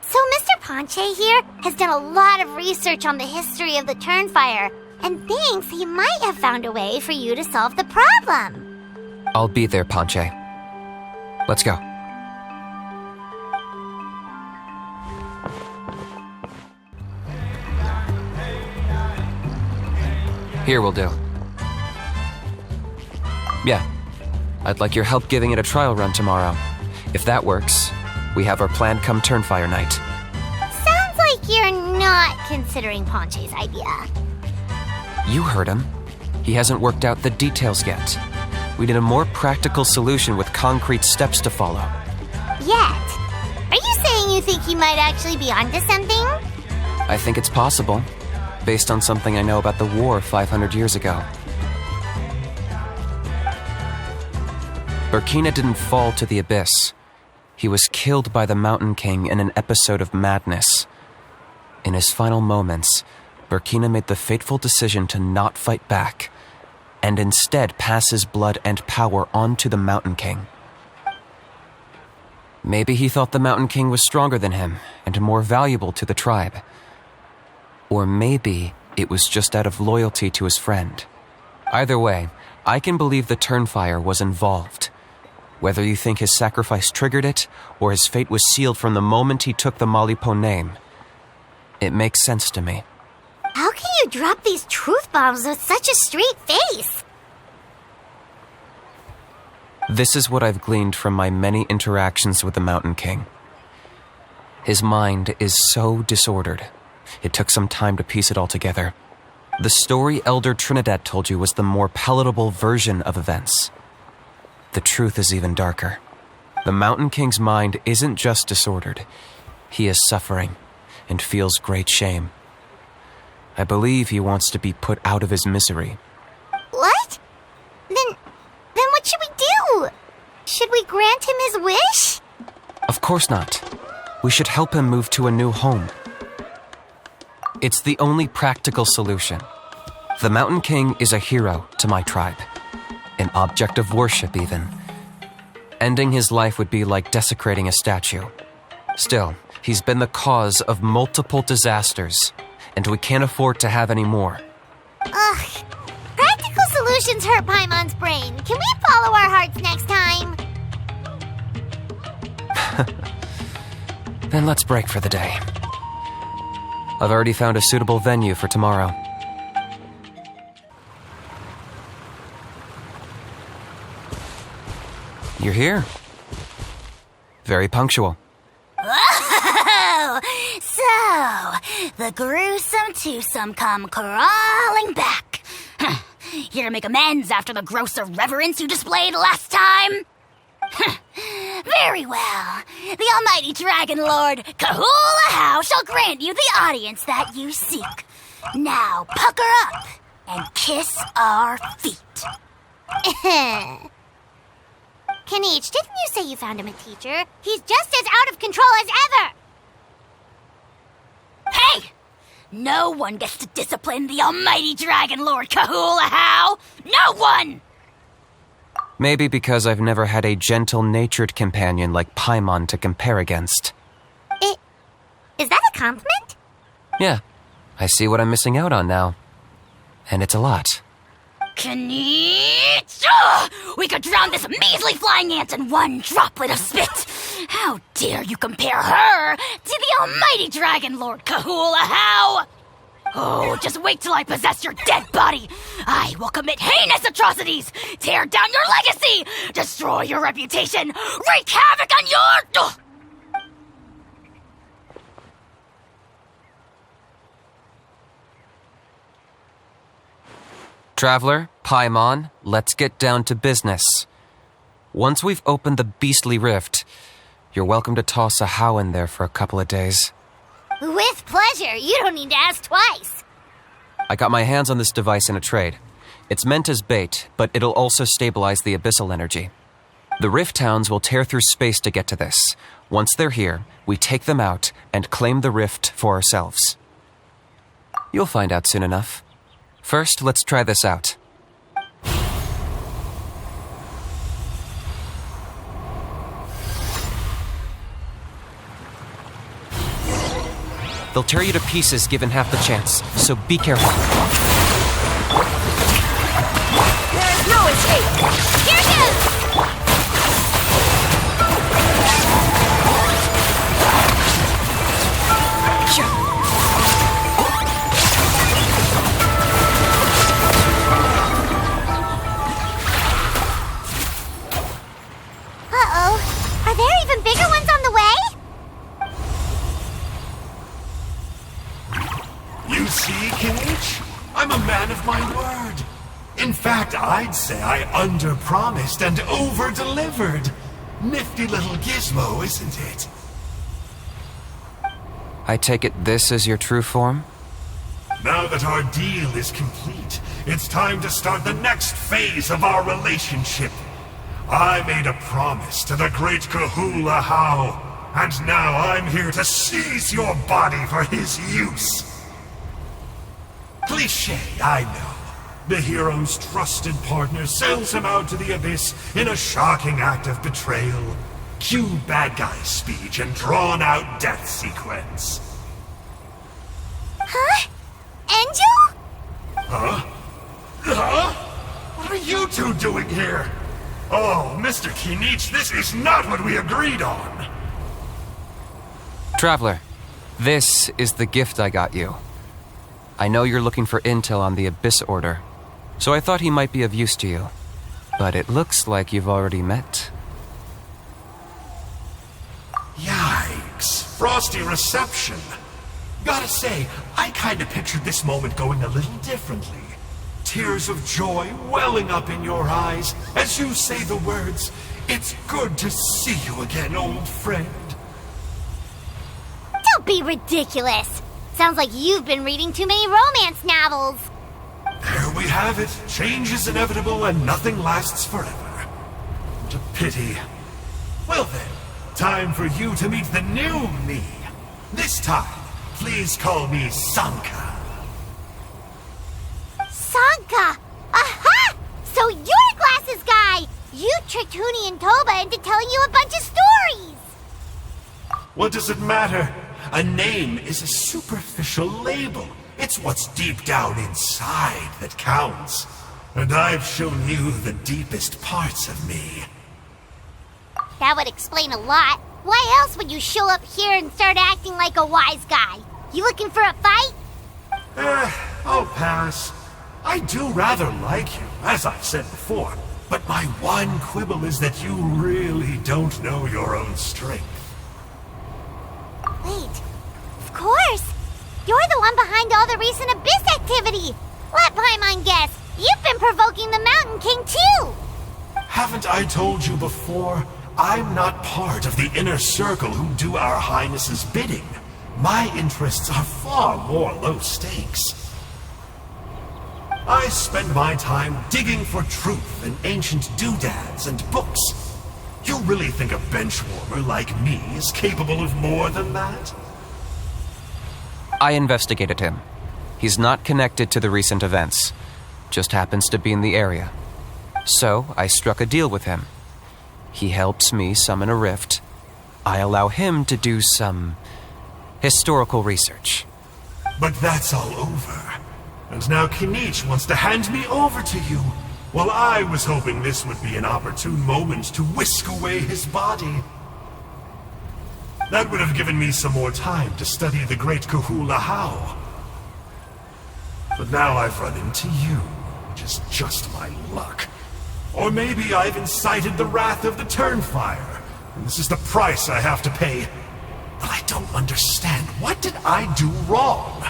So Mr. Panche here has done a lot of research on the history of the Turnfire and thinks he might have found a way for you to solve the problem. I'll be there, Panche. Let's go. Here will do. Yeah, I'd like your help giving it a trial run tomorrow. If that works, we have our plan come Turnfire Night. Sounds like you're not considering Panche's idea. You heard him. He hasn't worked out the details yet. We need a more practical solution with concrete steps to follow. Yet? Are you saying you think he might actually be onto something? I think it's possible, based on something I know about the war 500 years ago. Burkina didn't fall to the abyss. He was killed by the Mountain King in an episode of madness. In his final moments, Burkina made the fateful decision to not fight back, and instead pass his blood and power on to the Mountain King. Maybe he thought the Mountain King was stronger than him and more valuable to the tribe. Or maybe it was just out of loyalty to his friend. Either way, I can believe the Turnfire was involved. Whether you think his sacrifice triggered it, or his fate was sealed from the moment he took the Malipo name, it makes sense to me. How can you drop these truth bombs with such a straight face? This is what I've gleaned from my many interactions with the Mountain King. His mind is so disordered. It took some time to piece it all together. The story Elder Trinidad told you was the more palatable version of events. The truth is even darker. The Mountain King's mind isn't just disordered. He is suffering and feels great shame. I believe he wants to be put out of his misery. What? Then what should we do? Should we grant him his wish? Of course not. We should help him move to a new home. It's the only practical solution. The Mountain King is a hero to my tribe. An object of worship, even. Ending his life would be like desecrating a statue. Still, he's been the cause of multiple disasters, and we can't afford to have any more. Ugh. Practical solutions hurt Paimon's brain. Can we follow our hearts next time? Then let's break for the day. I've already found a suitable venue for tomorrow. You're here. Very punctual. Oh, so the gruesome twosome come crawling back. Here to make amends after the gross irreverence you displayed last time? Very well. The almighty Dragon Lord Kahula shall grant you the audience that you seek. Now pucker up and kiss our feet. Kinich, didn't you say you found him a teacher? He's just as out of control as ever! Hey! No one gets to discipline the almighty Dragon Lord Kahula-How! No one! Maybe because I've never had a gentle-natured companion like Paimon to compare against. Is that a compliment? Yeah, I see what I'm missing out on now. And it's a lot. Kinich! We could drown this measly flying ant in one droplet of spit! How dare you compare her to the almighty Dragon Lord Kahula-How! Oh, just wait till I possess your dead body! I will commit heinous atrocities! Tear down your legacy! Destroy your reputation! Wreak havoc on your... Traveler, Paimon, let's get down to business. Once we've opened the beastly rift, you're welcome to toss a how in there for a couple of days. With pleasure. You don't need to ask twice. I got my hands on this device in a trade. It's meant as bait, but it'll also stabilize the abyssal energy. The rift towns will tear through space to get to this. Once they're here, we take them out and claim the rift for ourselves. You'll find out soon enough. First, let's try this out. They'll tear you to pieces given half the chance, so be careful. There's no escape! Here goes! Uh-oh. Are there even bigger ones on the way? You see, Kinich? I'm a man of my word. In fact, I'd say I under-promised and over-delivered. Nifty little gizmo, isn't it? I take it this is your true form? Now that our deal is complete, it's time to start the next phase of our relationship. I made a promise to the great Kahula-How, and now I'm here to seize your body for his use. Cliché, I know. The hero's trusted partner sells him out to the abyss in a shocking act of betrayal. Cue bad guy speech and drawn-out death sequence. Huh? Angel? Huh? Huh? What are you two doing here? Oh, Mr. Kinich, this is not what we agreed on. Traveler, this is the gift I got you. I know you're looking for intel on the Abyss Order, so I thought he might be of use to you. But it looks like you've already met. Yikes. Frosty reception. Gotta say, I kinda pictured this moment going a little differently. Tears of joy welling up in your eyes as you say the words, "It's good to see you again, old friend." Don't be ridiculous. Sounds like you've been reading too many romance novels. There we have it. Change is inevitable and nothing lasts forever. What a pity. Well then, time for you to meet the new me. This time, please call me Sanka. Sanka! Aha! So you're a glasses guy! You tricked Huni and Toba into telling you a bunch of stories! What does it matter? A name is a superficial label. It's what's deep down inside that counts. And I've shown you the deepest parts of me. That would explain a lot. Why else would you show up here and start acting like a wise guy? You looking for a fight? I'll pass. I do rather like you, as I've said before. But my one quibble is that you really don't know your own strength. Wait, of course! You're the one behind all the recent Abyss activity! Let Paimon guess, you've been provoking the Mountain King too! Haven't I told you before? I'm not part of the inner circle who do our Highness's bidding. My interests are far more low stakes. I spend my time digging for truth in ancient doodads and books. You really think a benchwarmer like me is capable of more than that? I investigated him. He's not connected to the recent events. Just happens to be in the area. So, I struck a deal with him. He helps me summon a rift. I allow him to do some historical research. But that's all over. And now Kinich wants to hand me over to you. While I was hoping this would be an opportune moment to whisk away his body. That would have given me some more time to study the great Kahula How. But now I've run into you, which is just my luck. Or maybe I've incited the wrath of the Turnfire, and this is the price I have to pay. But I don't understand. What did I do wrong?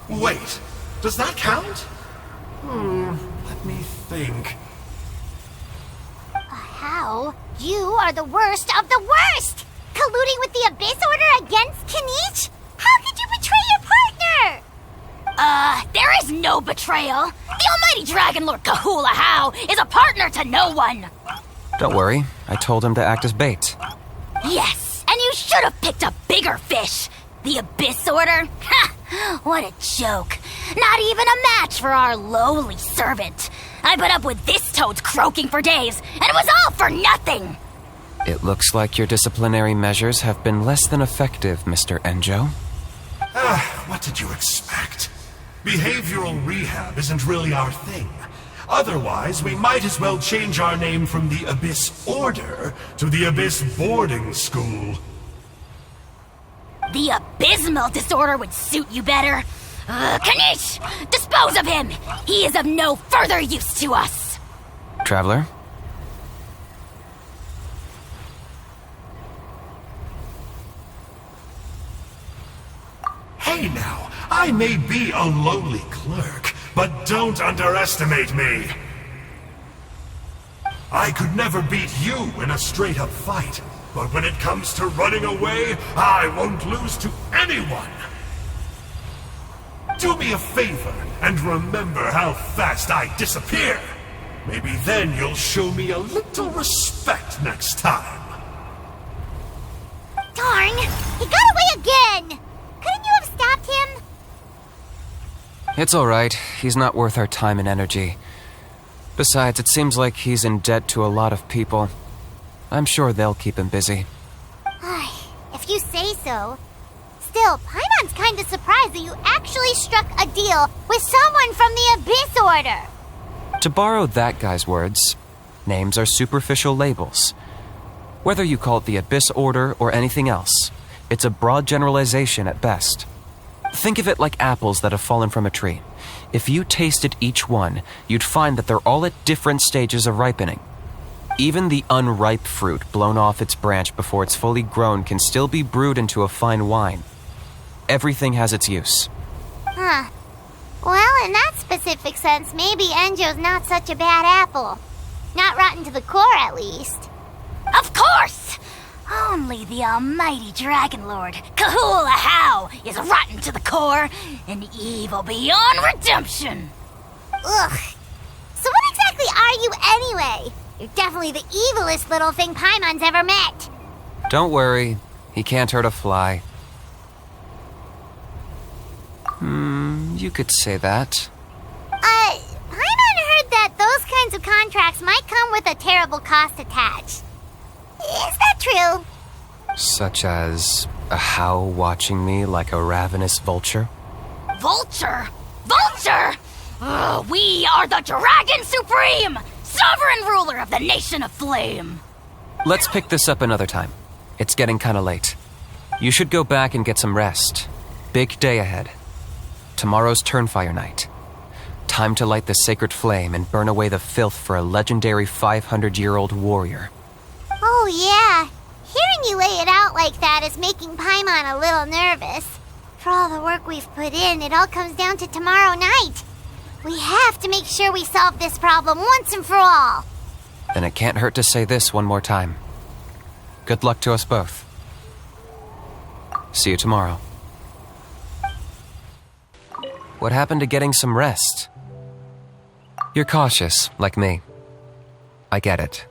Wait, does that count? Let me think. How? You are the worst of the worst! Colluding with the Abyss Order against Kinich? How could you betray your partner? There is no betrayal. The almighty Dragon Lord Kahula How is a partner to no one. Don't worry, I told him to act as bait. Yes, and you should have picked a bigger fish. The Abyss Order? Ha! What a joke. Not even a match for our lowly servant. I put up with this toad's croaking for days, and it was all for nothing. It looks like your disciplinary measures have been less than effective, Mr. Enjo. What did you expect? Behavioral rehab isn't really our thing. Otherwise, we might as well change our name from the Abyss Order to the Abyss Boarding School. The abysmal disorder would suit you better. Kinich! Dispose of him! He is of no further use to us! Traveler? Hey now, I may be a lowly clerk, but don't underestimate me. I could never beat you in a straight-up fight, but when it comes to running away, I won't lose to anyone. Do me a favor and remember how fast I disappear. Maybe then you'll show me a little respect next time. Darn! He got away again! Couldn't you have stopped him? It's alright. He's not worth our time and energy. Besides, it seems like he's in debt to a lot of people. I'm sure they'll keep him busy. If you say so. Still, Paimon's kind of surprised that you actually struck a deal with someone from the Abyss Order. To borrow that guy's words, names are superficial labels. Whether you call it the Abyss Order or anything else, it's a broad generalization at best. Think of it like apples that have fallen from a tree. If you tasted each one, you'd find that they're all at different stages of ripening. Even the unripe fruit blown off its branch before it's fully grown can still be brewed into a fine wine. Everything has its use. Huh. Well, in that specific sense, maybe Enjo's not such a bad apple. Not rotten to the core, at least. Of course! Only the almighty Dragon Lord, Kahula How, is rotten to the core and evil beyond redemption. Ugh. So what exactly are you anyway? You're definitely the evilest little thing Paimon's ever met. Don't worry, he can't hurt a fly. You could say that. Paimon heard that those kinds of contracts might come with a terrible cost attached. Is that true? Such as a how watching me like a ravenous vulture? Vulture? Vulture? We are the Dragon Supreme, sovereign ruler of the Nation of Flame. Let's pick this up another time. It's getting kinda late. You should go back and get some rest. Big day ahead. Tomorrow's Turnfire night. Time to light the sacred flame and burn away the filth for a legendary 500-year-old warrior. Oh yeah. Hearing you lay it out like that is making Paimon a little nervous. For all the work we've put in, it all comes down to tomorrow night. We have to make sure we solve this problem once and for all. Then it can't hurt to say this one more time. Good luck to us both. See you tomorrow. What happened to getting some rest? You're cautious, like me. I get it.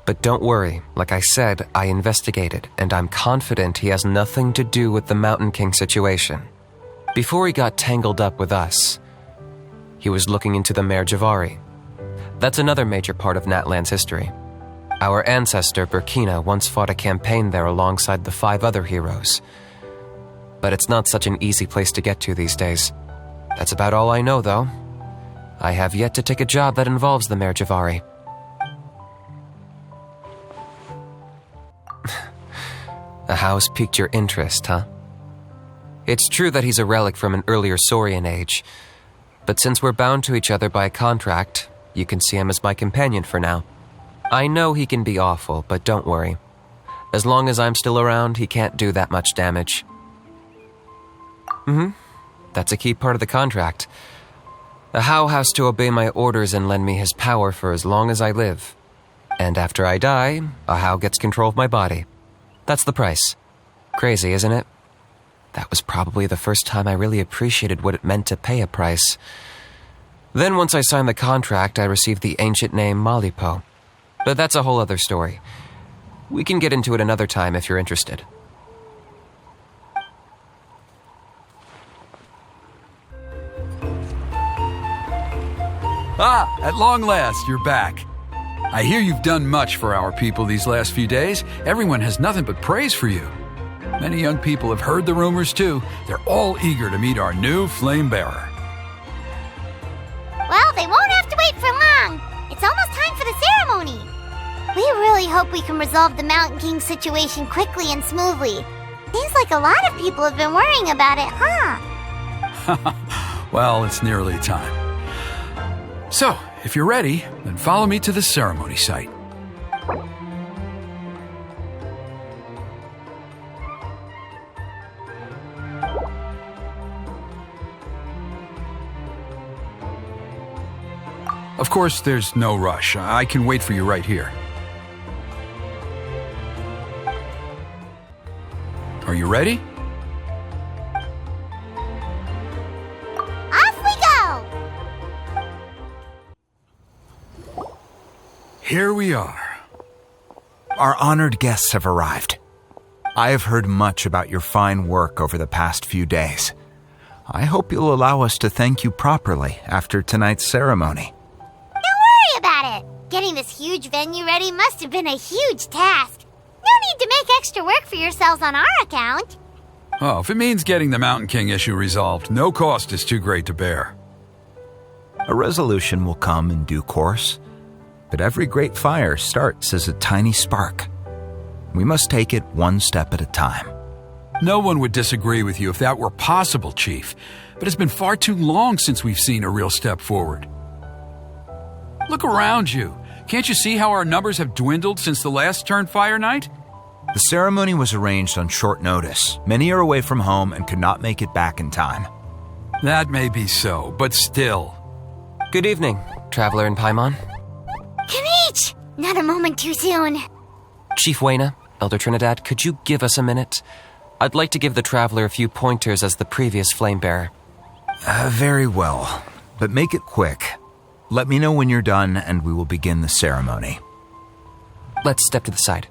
But don't worry, like I said, I investigated, and I'm confident he has nothing to do with the Mountain King situation. Before he got tangled up with us, he was looking into the Mare Javari. That's another major part of Natlan's history. Our ancestor, Burkina, once fought a campaign there alongside the 5 other heroes. But it's not such an easy place to get to these days. That's about all I know, though. I have yet to take a job that involves the Mare Javari. A house piqued your interest, huh? It's true that he's a relic from an earlier Saurian age, but since we're bound to each other by a contract, you can see him as my companion for now. I know he can be awful, but don't worry. As long as I'm still around, he can't do that much damage. That's a key part of the contract. The How has to obey my orders and lend me his power for as long as I live. And after I die, a How gets control of my body. That's the price. Crazy, isn't it? That was probably the first time I really appreciated what it meant to pay a price. Then once I signed the contract, I received the ancient name Malipo. But that's a whole other story. We can get into it another time if you're interested. Ah, at long last, you're back. I hear you've done much for our people these last few days. Everyone has nothing but praise for you. Many young people have heard the rumors too. They're all eager to meet our new flame bearer. Well, they won't have to wait for long. It's almost time for the ceremony. We really hope we can resolve the Mountain King situation quickly and smoothly. Seems like a lot of people have been worrying about it, huh? Well, it's nearly time. So, if you're ready, then follow me to the ceremony site. Of course, there's no rush. I can wait for you right here. Are you ready? Off we go! Here we are. Our honored guests have arrived. I have heard much about your fine work over the past few days. I hope you'll allow us to thank you properly after tonight's ceremony. Don't worry about it. Getting this huge venue ready must have been a huge task. No need to make extra work for yourselves on our account. Oh, if it means getting the Mountain King issue resolved, no cost is too great to bear. A resolution will come in due course, but every great fire starts as a tiny spark. We must take it one step at a time. No one would disagree with you if that were possible, Chief, but it's been far too long since we've seen a real step forward. Look around you. Can't you see how our numbers have dwindled since the last Turnfire night? The ceremony was arranged on short notice. Many are away from home and could not make it back in time. That may be so, but still. Good evening, Traveler in Paimon. Kinich! Not a moment too soon. Chief Wayna, Elder Trinidad, could you give us a minute? I'd like to give the Traveler a few pointers as the previous flame bearer. Very well, but make it quick. Let me know when you're done and we will begin the ceremony. Let's step to the side.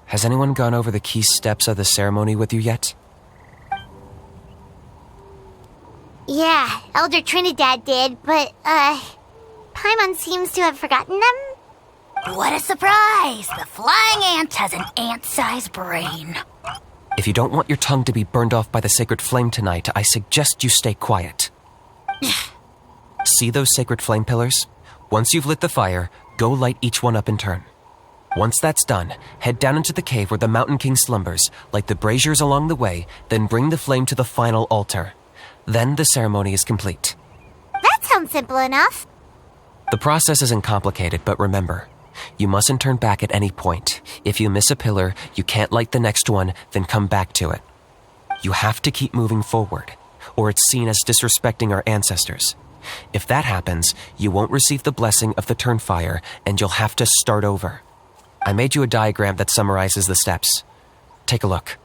Has anyone gone over the key steps of the ceremony with you yet? Yeah, Elder Trinidad did, but, Paimon seems to have forgotten them. What a surprise! The flying ant has an ant-sized brain. If you don't want your tongue to be burned off by the sacred flame tonight, I suggest you stay quiet. See those sacred flame pillars? Once you've lit the fire, go light each one up in turn. Once that's done, head down into the cave where the Mountain King slumbers, light the braziers along the way, then bring the flame to the final altar. Then the ceremony is complete. That sounds simple enough. The process isn't complicated, but remember, you mustn't turn back at any point. If you miss a pillar, you can't light the next one, then come back to it. You have to keep moving forward, or it's seen as disrespecting our ancestors. If that happens, you won't receive the blessing of the Turnfire, and you'll have to start over. I made you a diagram that summarizes the steps. Take a look.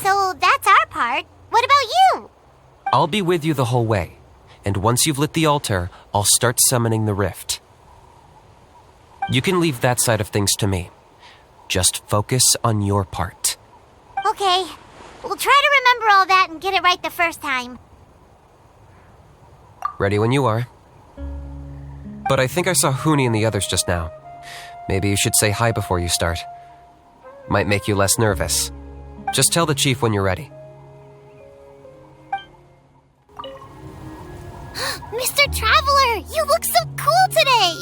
So that's our part. What about you? I'll be with you the whole way, and once you've lit the altar, I'll start summoning the rift. You can leave that side of things to me. Just focus on your part. Okay. We'll try to remember all that and get it right the first time. Ready when you are. But I think I saw Huni and the others just now. Maybe you should say hi before you start. Might make you less nervous. Just tell the chief when you're ready. Mr. Traveler, you look so cool today!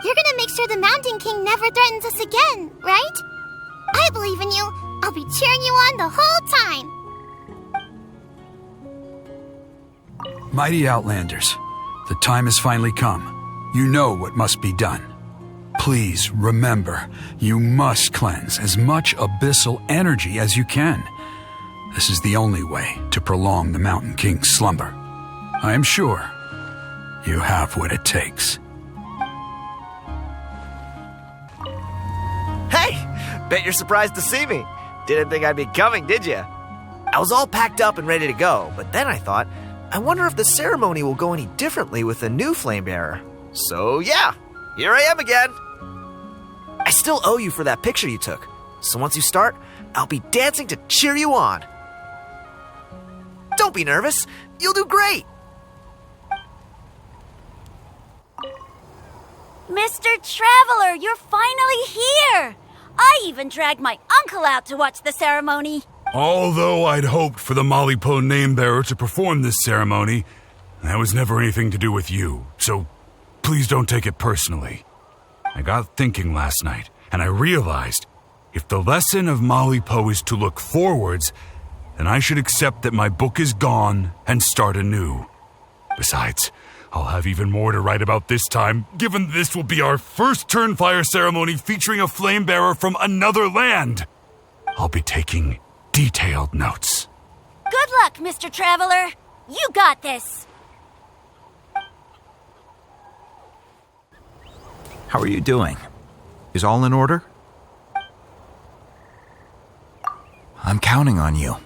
You're gonna make sure the Mountain King never threatens us again, right? I believe in you. I'll be cheering you on the whole time. Mighty Outlanders, the time has finally come. You know what must be done. Please remember, you must cleanse as much abyssal energy as you can. This is the only way to prolong the Mountain King's slumber. I am sure you have what it takes. Hey! Bet you're surprised to see me. Didn't think I'd be coming, did you? I was all packed up and ready to go, but then I thought, I wonder if the ceremony will go any differently with the new flame bearer. So yeah, here I am again. I still owe you for that picture you took, so once you start, I'll be dancing to cheer you on. Don't be nervous, you'll do great. Mr. Traveler, you're finally here! I even dragged my uncle out to watch the ceremony. Although I'd hoped for the Malipo name-bearer to perform this ceremony, that was never anything to do with you, so please don't take it personally. I got thinking last night, and I realized if the lesson of Malipo is to look forwards, then I should accept that my book is gone and start anew. Besides, I'll have even more to write about this time, given this will be our first Turnfire ceremony featuring a flame bearer from another land. I'll be taking detailed notes. Good luck, Mr. Traveler. You got this. How are you doing? Is all in order? I'm counting on you.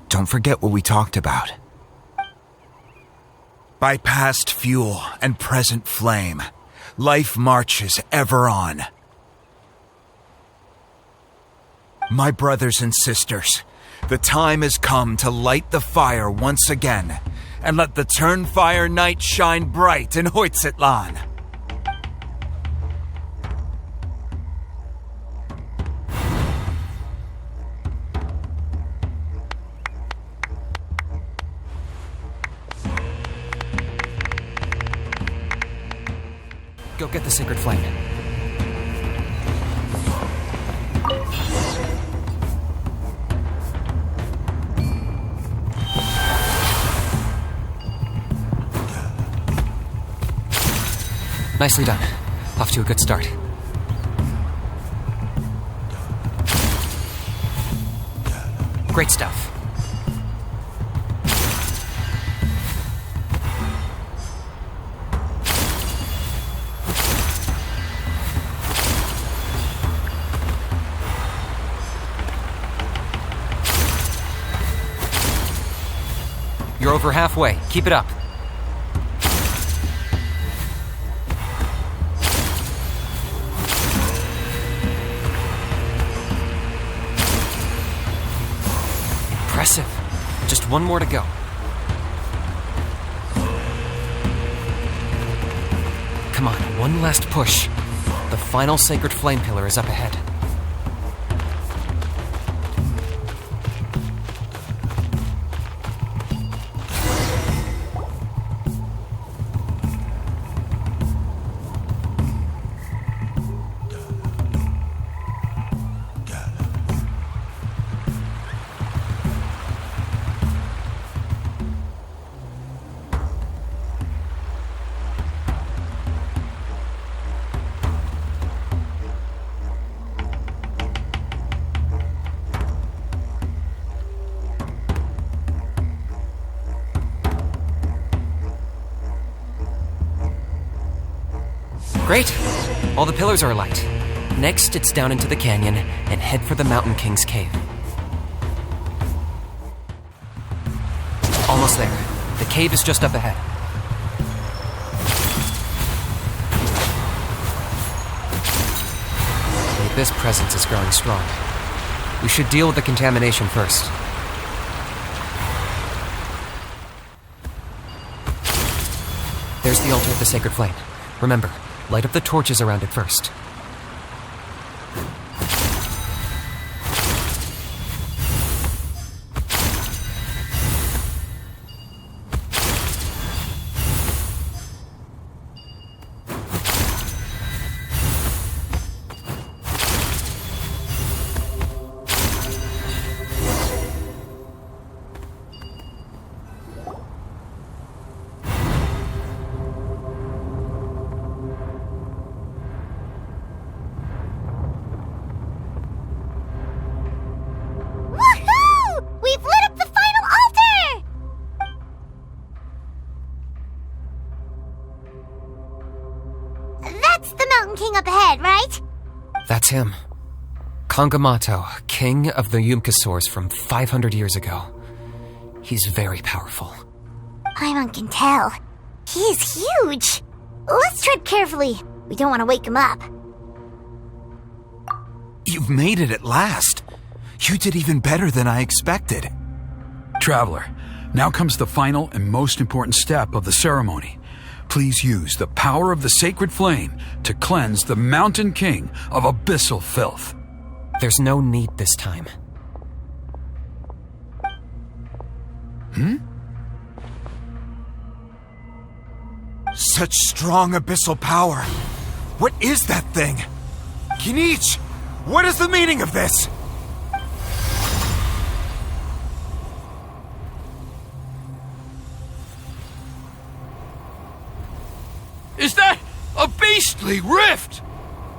Don't forget what we talked about. By past fuel and present flame, life marches ever on. My brothers and sisters, the time has come to light the fire once again, and let the Turnfire night shine bright in Hoytzitlan. Go get the sacred flame. Nicely done. Off to a good start. Great stuff. You're over halfway. Keep it up. Impressive. Just one more to go. Come on, one last push. The final sacred flame pillar is up ahead. Great! All the pillars are alight. Next, it's down into the canyon and head for the Mountain King's cave. Almost there. The cave is just up ahead. This presence is growing strong. We should deal with the contamination first. There's the altar of the sacred flame. Remember, light up the torches around it first. That's him. Kangamato, king of the Yumkasaurs from 500 years ago. He's very powerful. Paimon can tell. He is huge. Let's tread carefully. We don't want to wake him up. You've made it at last. You did even better than I expected. Traveler, now comes the final and most important step of the ceremony. Please use the power of the sacred flame to cleanse the Mountain King of abyssal filth. There's no need this time. Such strong abyssal power. What is that thing? Kinich, what is the meaning of this? Is that a beastly rift?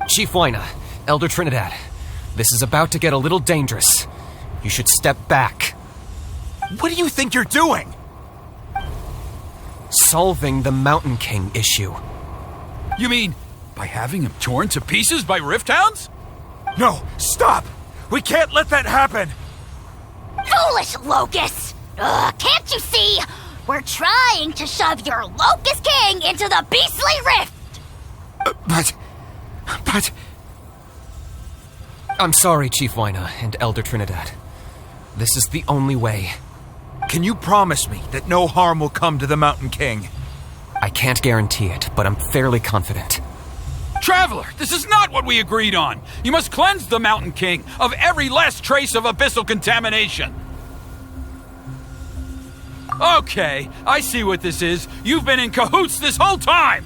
Chief Wyna, Elder Trinidad, this is about to get a little dangerous. You should step back. What do you think you're doing? Solving the Mountain King issue. You mean by having him torn to pieces by rift hounds? No, stop! We can't let that happen! Foolish Locust! Can't you see? We're trying to shove your Locust King into the beastly rift! But... I'm sorry, Chief Wyna and Elder Trinidad. This is the only way. Can you promise me that no harm will come to the Mountain King? I can't guarantee it, but I'm fairly confident. Traveler, this is not what we agreed on. You must cleanse the Mountain King of every last trace of abyssal contamination. Okay, I see what this is. You've been in cahoots this whole time!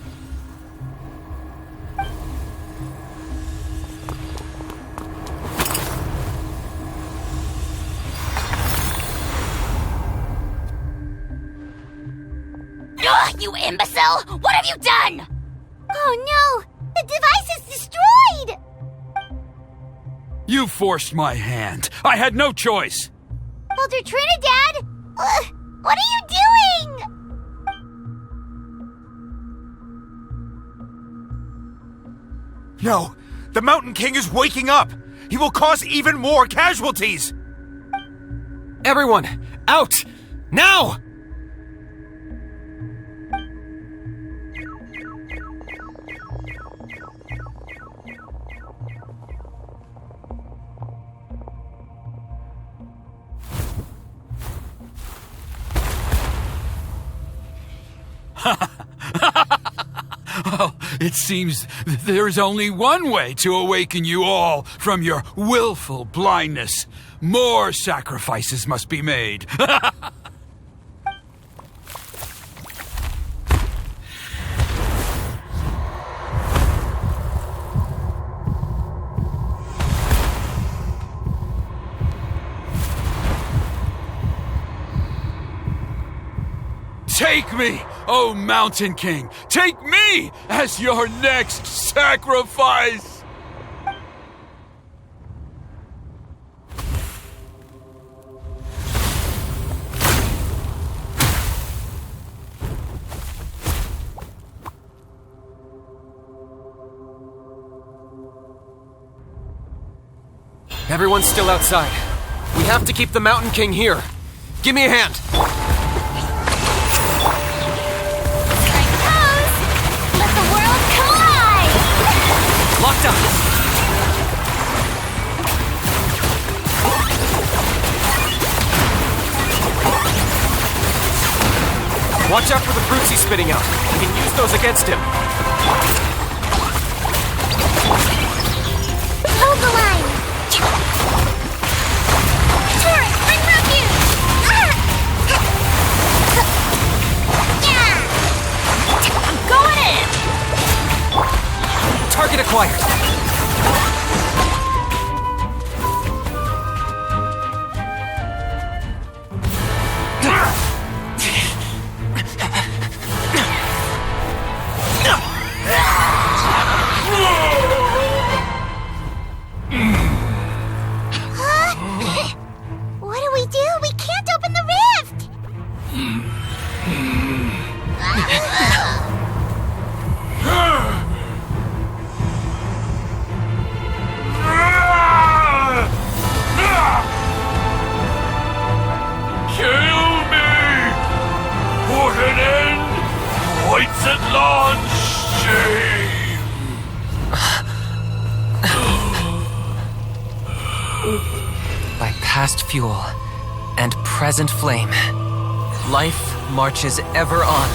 You imbecile! What have you done? Oh no! The device is destroyed! You forced my hand. I had no choice. Elder Trinidad! What are you doing? No, the Mountain King is waking up! He will cause even more casualties! Everyone, out! Now! Oh, it seems there's only one way to awaken you all from your willful blindness. More sacrifices must be made. Take me, O Mountain King! Take me as your next sacrifice! Everyone's still outside. We have to keep the Mountain King here. Give me a hand. stuck! Watch out for the fruits he's spitting out. We can use those against him. Hold the line. Torrent, bring refuge. I'm going in! Target acquired. What do we do? We can't open the rift! Kill me! Put an end! Whites at launch! Shame! By past fuel and present flame, life marches ever on.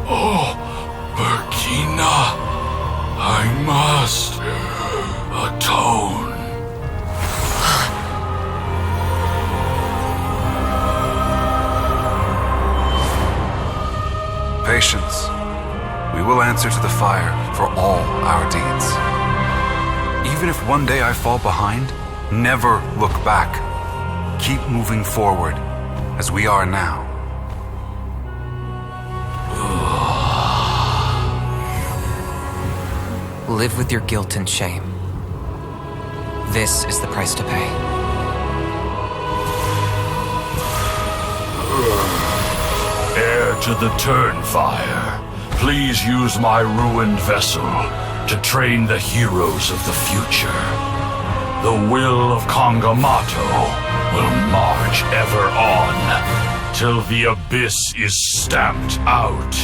Oh, Burkina, I must atone. Patience. We will answer to the fire for all our deeds. Even if one day I fall behind, never look back. Keep moving forward, as we are now. Live with your guilt and shame. This is the price to pay. Heir to the Turnfire, please use my ruined vessel to train the heroes of the future. The will of Kangamato will march ever on, till the abyss is stamped out.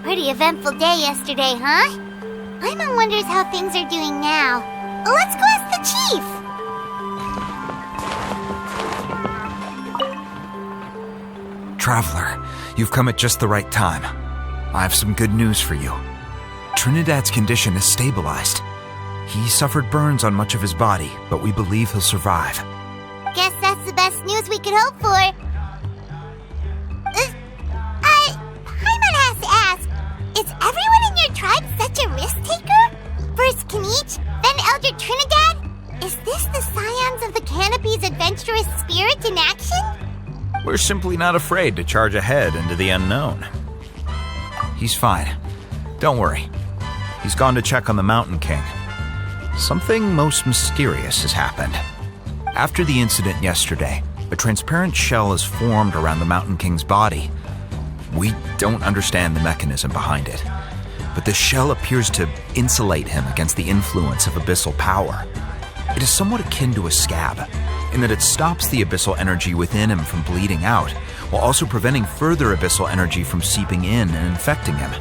Pretty eventful day yesterday, huh? Paimon wonders how things are doing now. Let's go ask the chief! Traveler, you've come at just the right time. I have some good news for you. Trinidad's condition is stabilized. He suffered burns on much of his body, but we believe he'll survive. Guess that's the best news we could hope for. Paimon has to ask, is everyone in your tribe such a risk-taker? First Kinich, then Elder Trinidad? Is this the scions of the Canopy's adventurous spirit in action? We're simply not afraid to charge ahead into the unknown. He's fine. Don't worry. He's gone to check on the Mountain King. Something most mysterious has happened. After the incident yesterday, a transparent shell is formed around the Mountain King's body. We don't understand the mechanism behind it, but the shell appears to insulate him against the influence of abyssal power. It is somewhat akin to a scab, in that it stops the abyssal energy within him from bleeding out, while also preventing further abyssal energy from seeping in and infecting him.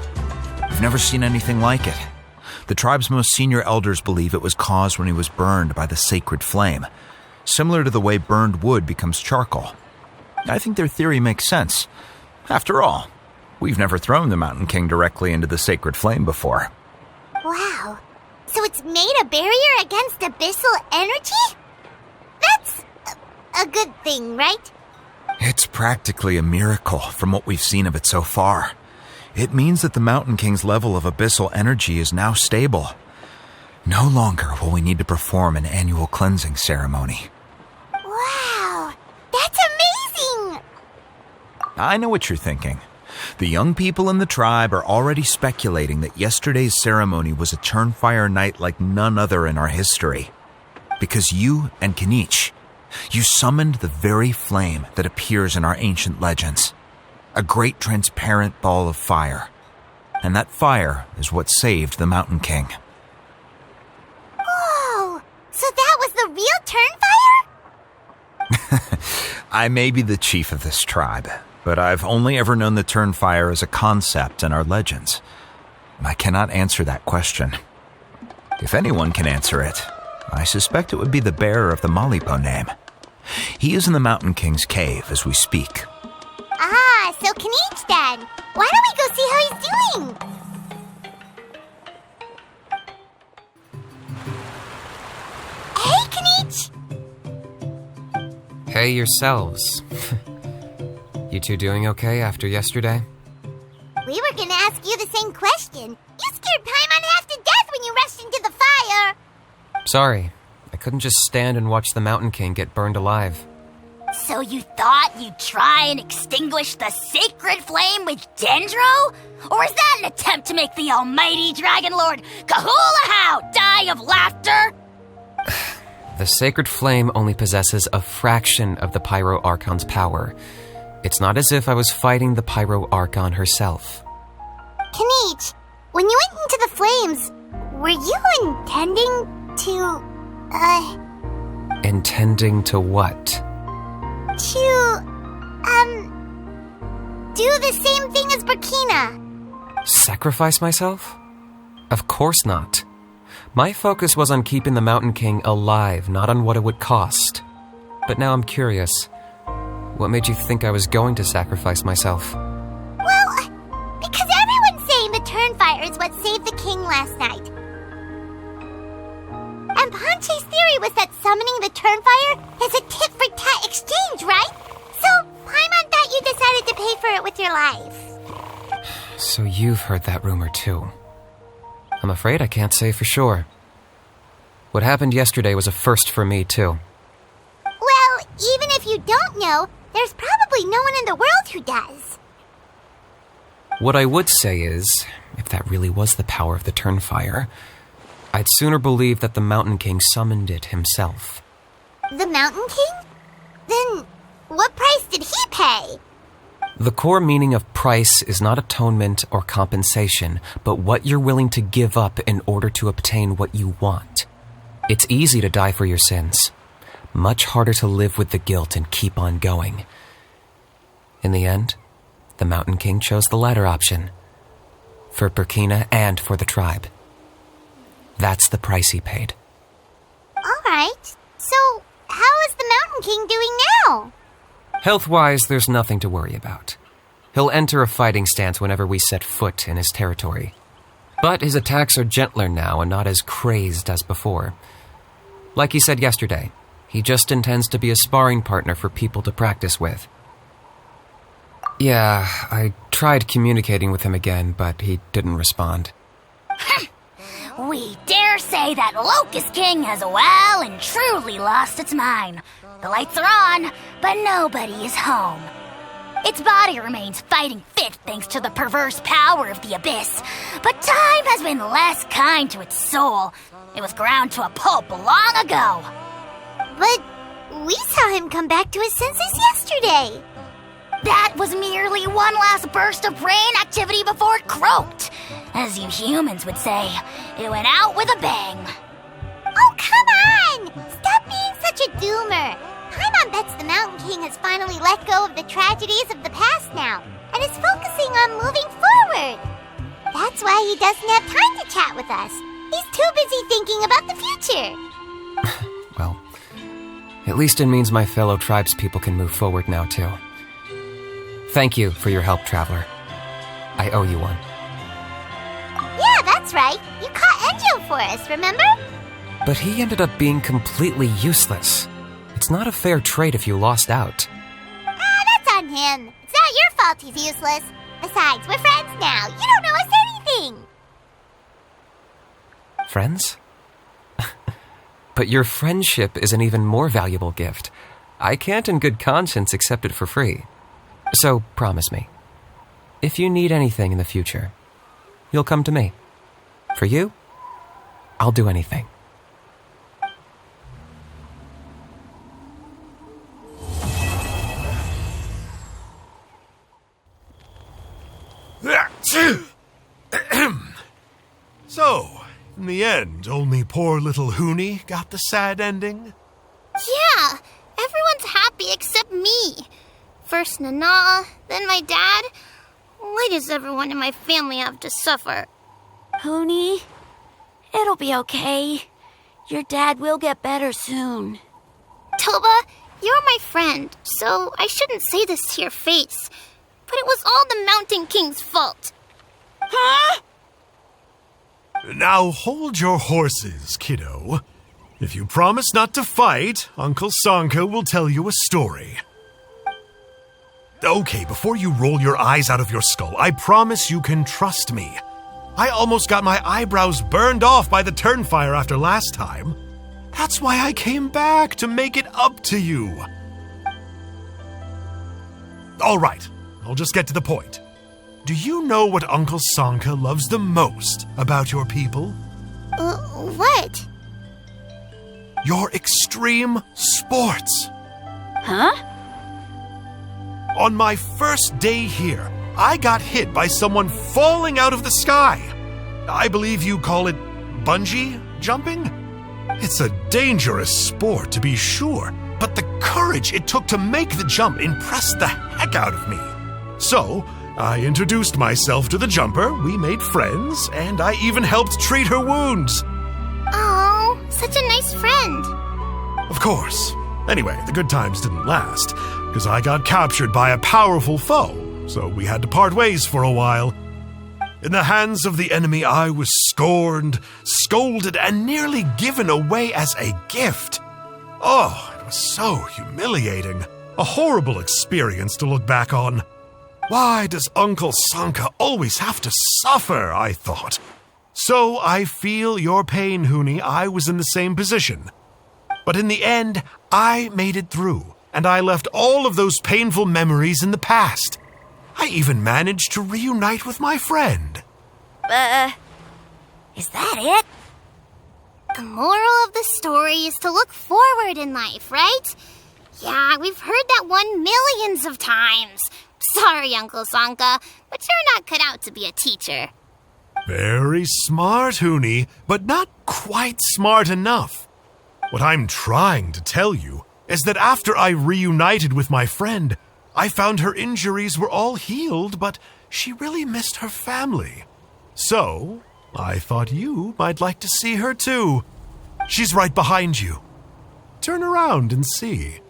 We've never seen anything like it. The tribe's most senior elders believe it was caused when he was burned by the sacred flame, similar to the way burned wood becomes charcoal. I think their theory makes sense. After all, we've never thrown the Mountain King directly into the sacred flame before. Wow. So it's made a barrier against abyssal energy? That's a good thing, right? It's practically a miracle from what we've seen of it so far. It means that the Mountain King's level of abyssal energy is now stable. No longer will we need to perform an annual cleansing ceremony. Wow, that's amazing! I know what you're thinking. The young people in the tribe are already speculating that yesterday's ceremony was a Turnfire night like none other in our history. Because you and Kinich, you summoned the very flame that appears in our ancient legends. A great transparent ball of fire. And that fire is what saved the Mountain King. Whoa! So that was the real Turnfire? I may be the chief of this tribe, but I've only ever known the turnfire as a concept in our legends. I cannot answer that question. If anyone can answer it, I suspect it would be the bearer of the Malipo name. He is in the Mountain King's cave as we speak. Ah, so Kinich then. Why don't we go see how he's doing? Hey, Kinich! Hey yourselves. You two doing okay after yesterday? We were gonna ask you the same question. You scared Paimon half to death when you rushed into the fire. Sorry, I couldn't just stand and watch the Mountain King get burned alive. So you thought you'd try and extinguish the sacred flame with Dendro? Or is that an attempt to make the almighty Dragon Lord Kahulahau die of laughter? The sacred flame only possesses a fraction of the Pyro Archon's power. It's not as if I was fighting the Pyro Archon herself. Kinich, when you went into the flames, were you intending to, Intending to what? Do the same thing as Burkina? Sacrifice myself? Of course not. My focus was on keeping the Mountain King alive, not on what it would cost. But now I'm curious. What made you think I was going to sacrifice myself? Well, because everyone's saying the turnfire is what saved the king last night. And Panche's theory was that summoning the turnfire is a tit-for-tat exchange, right? So, Paimon thought you decided to pay for it with your life. So you've heard that rumor too. I'm afraid I can't say for sure. What happened yesterday was a first for me too. Well, even if you don't know, there's probably no one in the world who does. What I would say is, if that really was the power of the turnfire, I'd sooner believe that the Mountain King summoned it himself. The Mountain King? Then what price did he pay? The core meaning of price is not atonement or compensation, but what you're willing to give up in order to obtain what you want. It's easy to die for your sins. Much harder to live with the guilt and keep on going. In the end, the Mountain King chose the latter option. For Burkina and for the tribe. That's the price he paid. Alright, so how is the Mountain King doing now? Health-wise, there's nothing to worry about. He'll enter a fighting stance whenever we set foot in his territory. But his attacks are gentler now and not as crazed as before. Like he said yesterday, he just intends to be a sparring partner for people to practice with. Yeah, I tried communicating with him again, but he didn't respond. We dare say that Locust King has well and truly lost its mind. The lights are on, but nobody is home. Its body remains fighting fit thanks to the perverse power of the abyss, but time has been less kind to its soul. It was ground to a pulp long ago. But we saw him come back to his senses yesterday. That was merely one last burst of brain activity before it croaked. As you humans would say, it went out with a bang. Oh, come on! Stop being such a doomer. Paimon bets the Mountain King has finally let go of the tragedies of the past now, and is focusing on moving forward. That's why he doesn't have time to chat with us. He's too busy thinking about the future. Well, at least it means my fellow tribespeople can move forward now, too. Thank you for your help, Traveler. I owe you one. Yeah, that's right. You caught Enjo for us, remember? But he ended up being completely useless. It's not a fair trade if you lost out. That's on him. It's not your fault he's useless. Besides, we're friends now. You don't owe us anything. Friends? But your friendship is an even more valuable gift. I can't in good conscience accept it for free. So promise me, if you need anything in the future, you'll come to me. For you, I'll do anything. So, in the end, only poor little Hoonie got the sad ending? Yeah, everyone's happy happy except me. First Nana, then my dad. Why does everyone in my family have to suffer? Huni, it'll be okay. Your dad will get better soon. Toba, you're my friend, so I shouldn't say this to your face. But it was all the Mountain King's fault. Huh? Now hold your horses, kiddo. If you promise not to fight, Uncle Sanka will tell you a story. Okay, before you roll your eyes out of your skull, I promise you can trust me. I almost got my eyebrows burned off by the turnfire after last time. That's why I came back, to make it up to you. All right, I'll just get to the point. Do you know what Uncle Sanka loves the most about your people? What? Your extreme sports. Huh? On my first day here, I got hit by someone falling out of the sky. I believe you call it bungee jumping? It's a dangerous sport, to be sure, but the courage it took to make the jump impressed the heck out of me. So, I introduced myself to the jumper, we made friends, and I even helped treat her wounds. Oh, such a nice friend. Of course. Anyway, the good times didn't last, because I got captured by a powerful foe, so we had to part ways for a while. In the hands of the enemy, I was scorned, scolded, and nearly given away as a gift. Oh, it was so humiliating. A horrible experience to look back on. Why does Uncle Sanka always have to suffer, I thought. So I feel your pain, Huni. I was in the same position. But in the end, I made it through, and I left all of those painful memories in the past. I even managed to reunite with my friend. Is that it? The moral of the story is to look forward in life, right? Yeah, we've heard that one millions of times. Sorry, Uncle Sanka, but you're not cut out to be a teacher. Very smart, Huni, but not quite smart enough. What I'm trying to tell you is that after I reunited with my friend, I found her injuries were all healed, but she really missed her family. So, I thought you might like to see her too. She's right behind you. Turn around and see.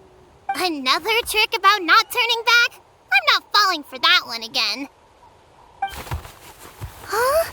Another trick about not turning back? I'm not falling for that one again. Huh?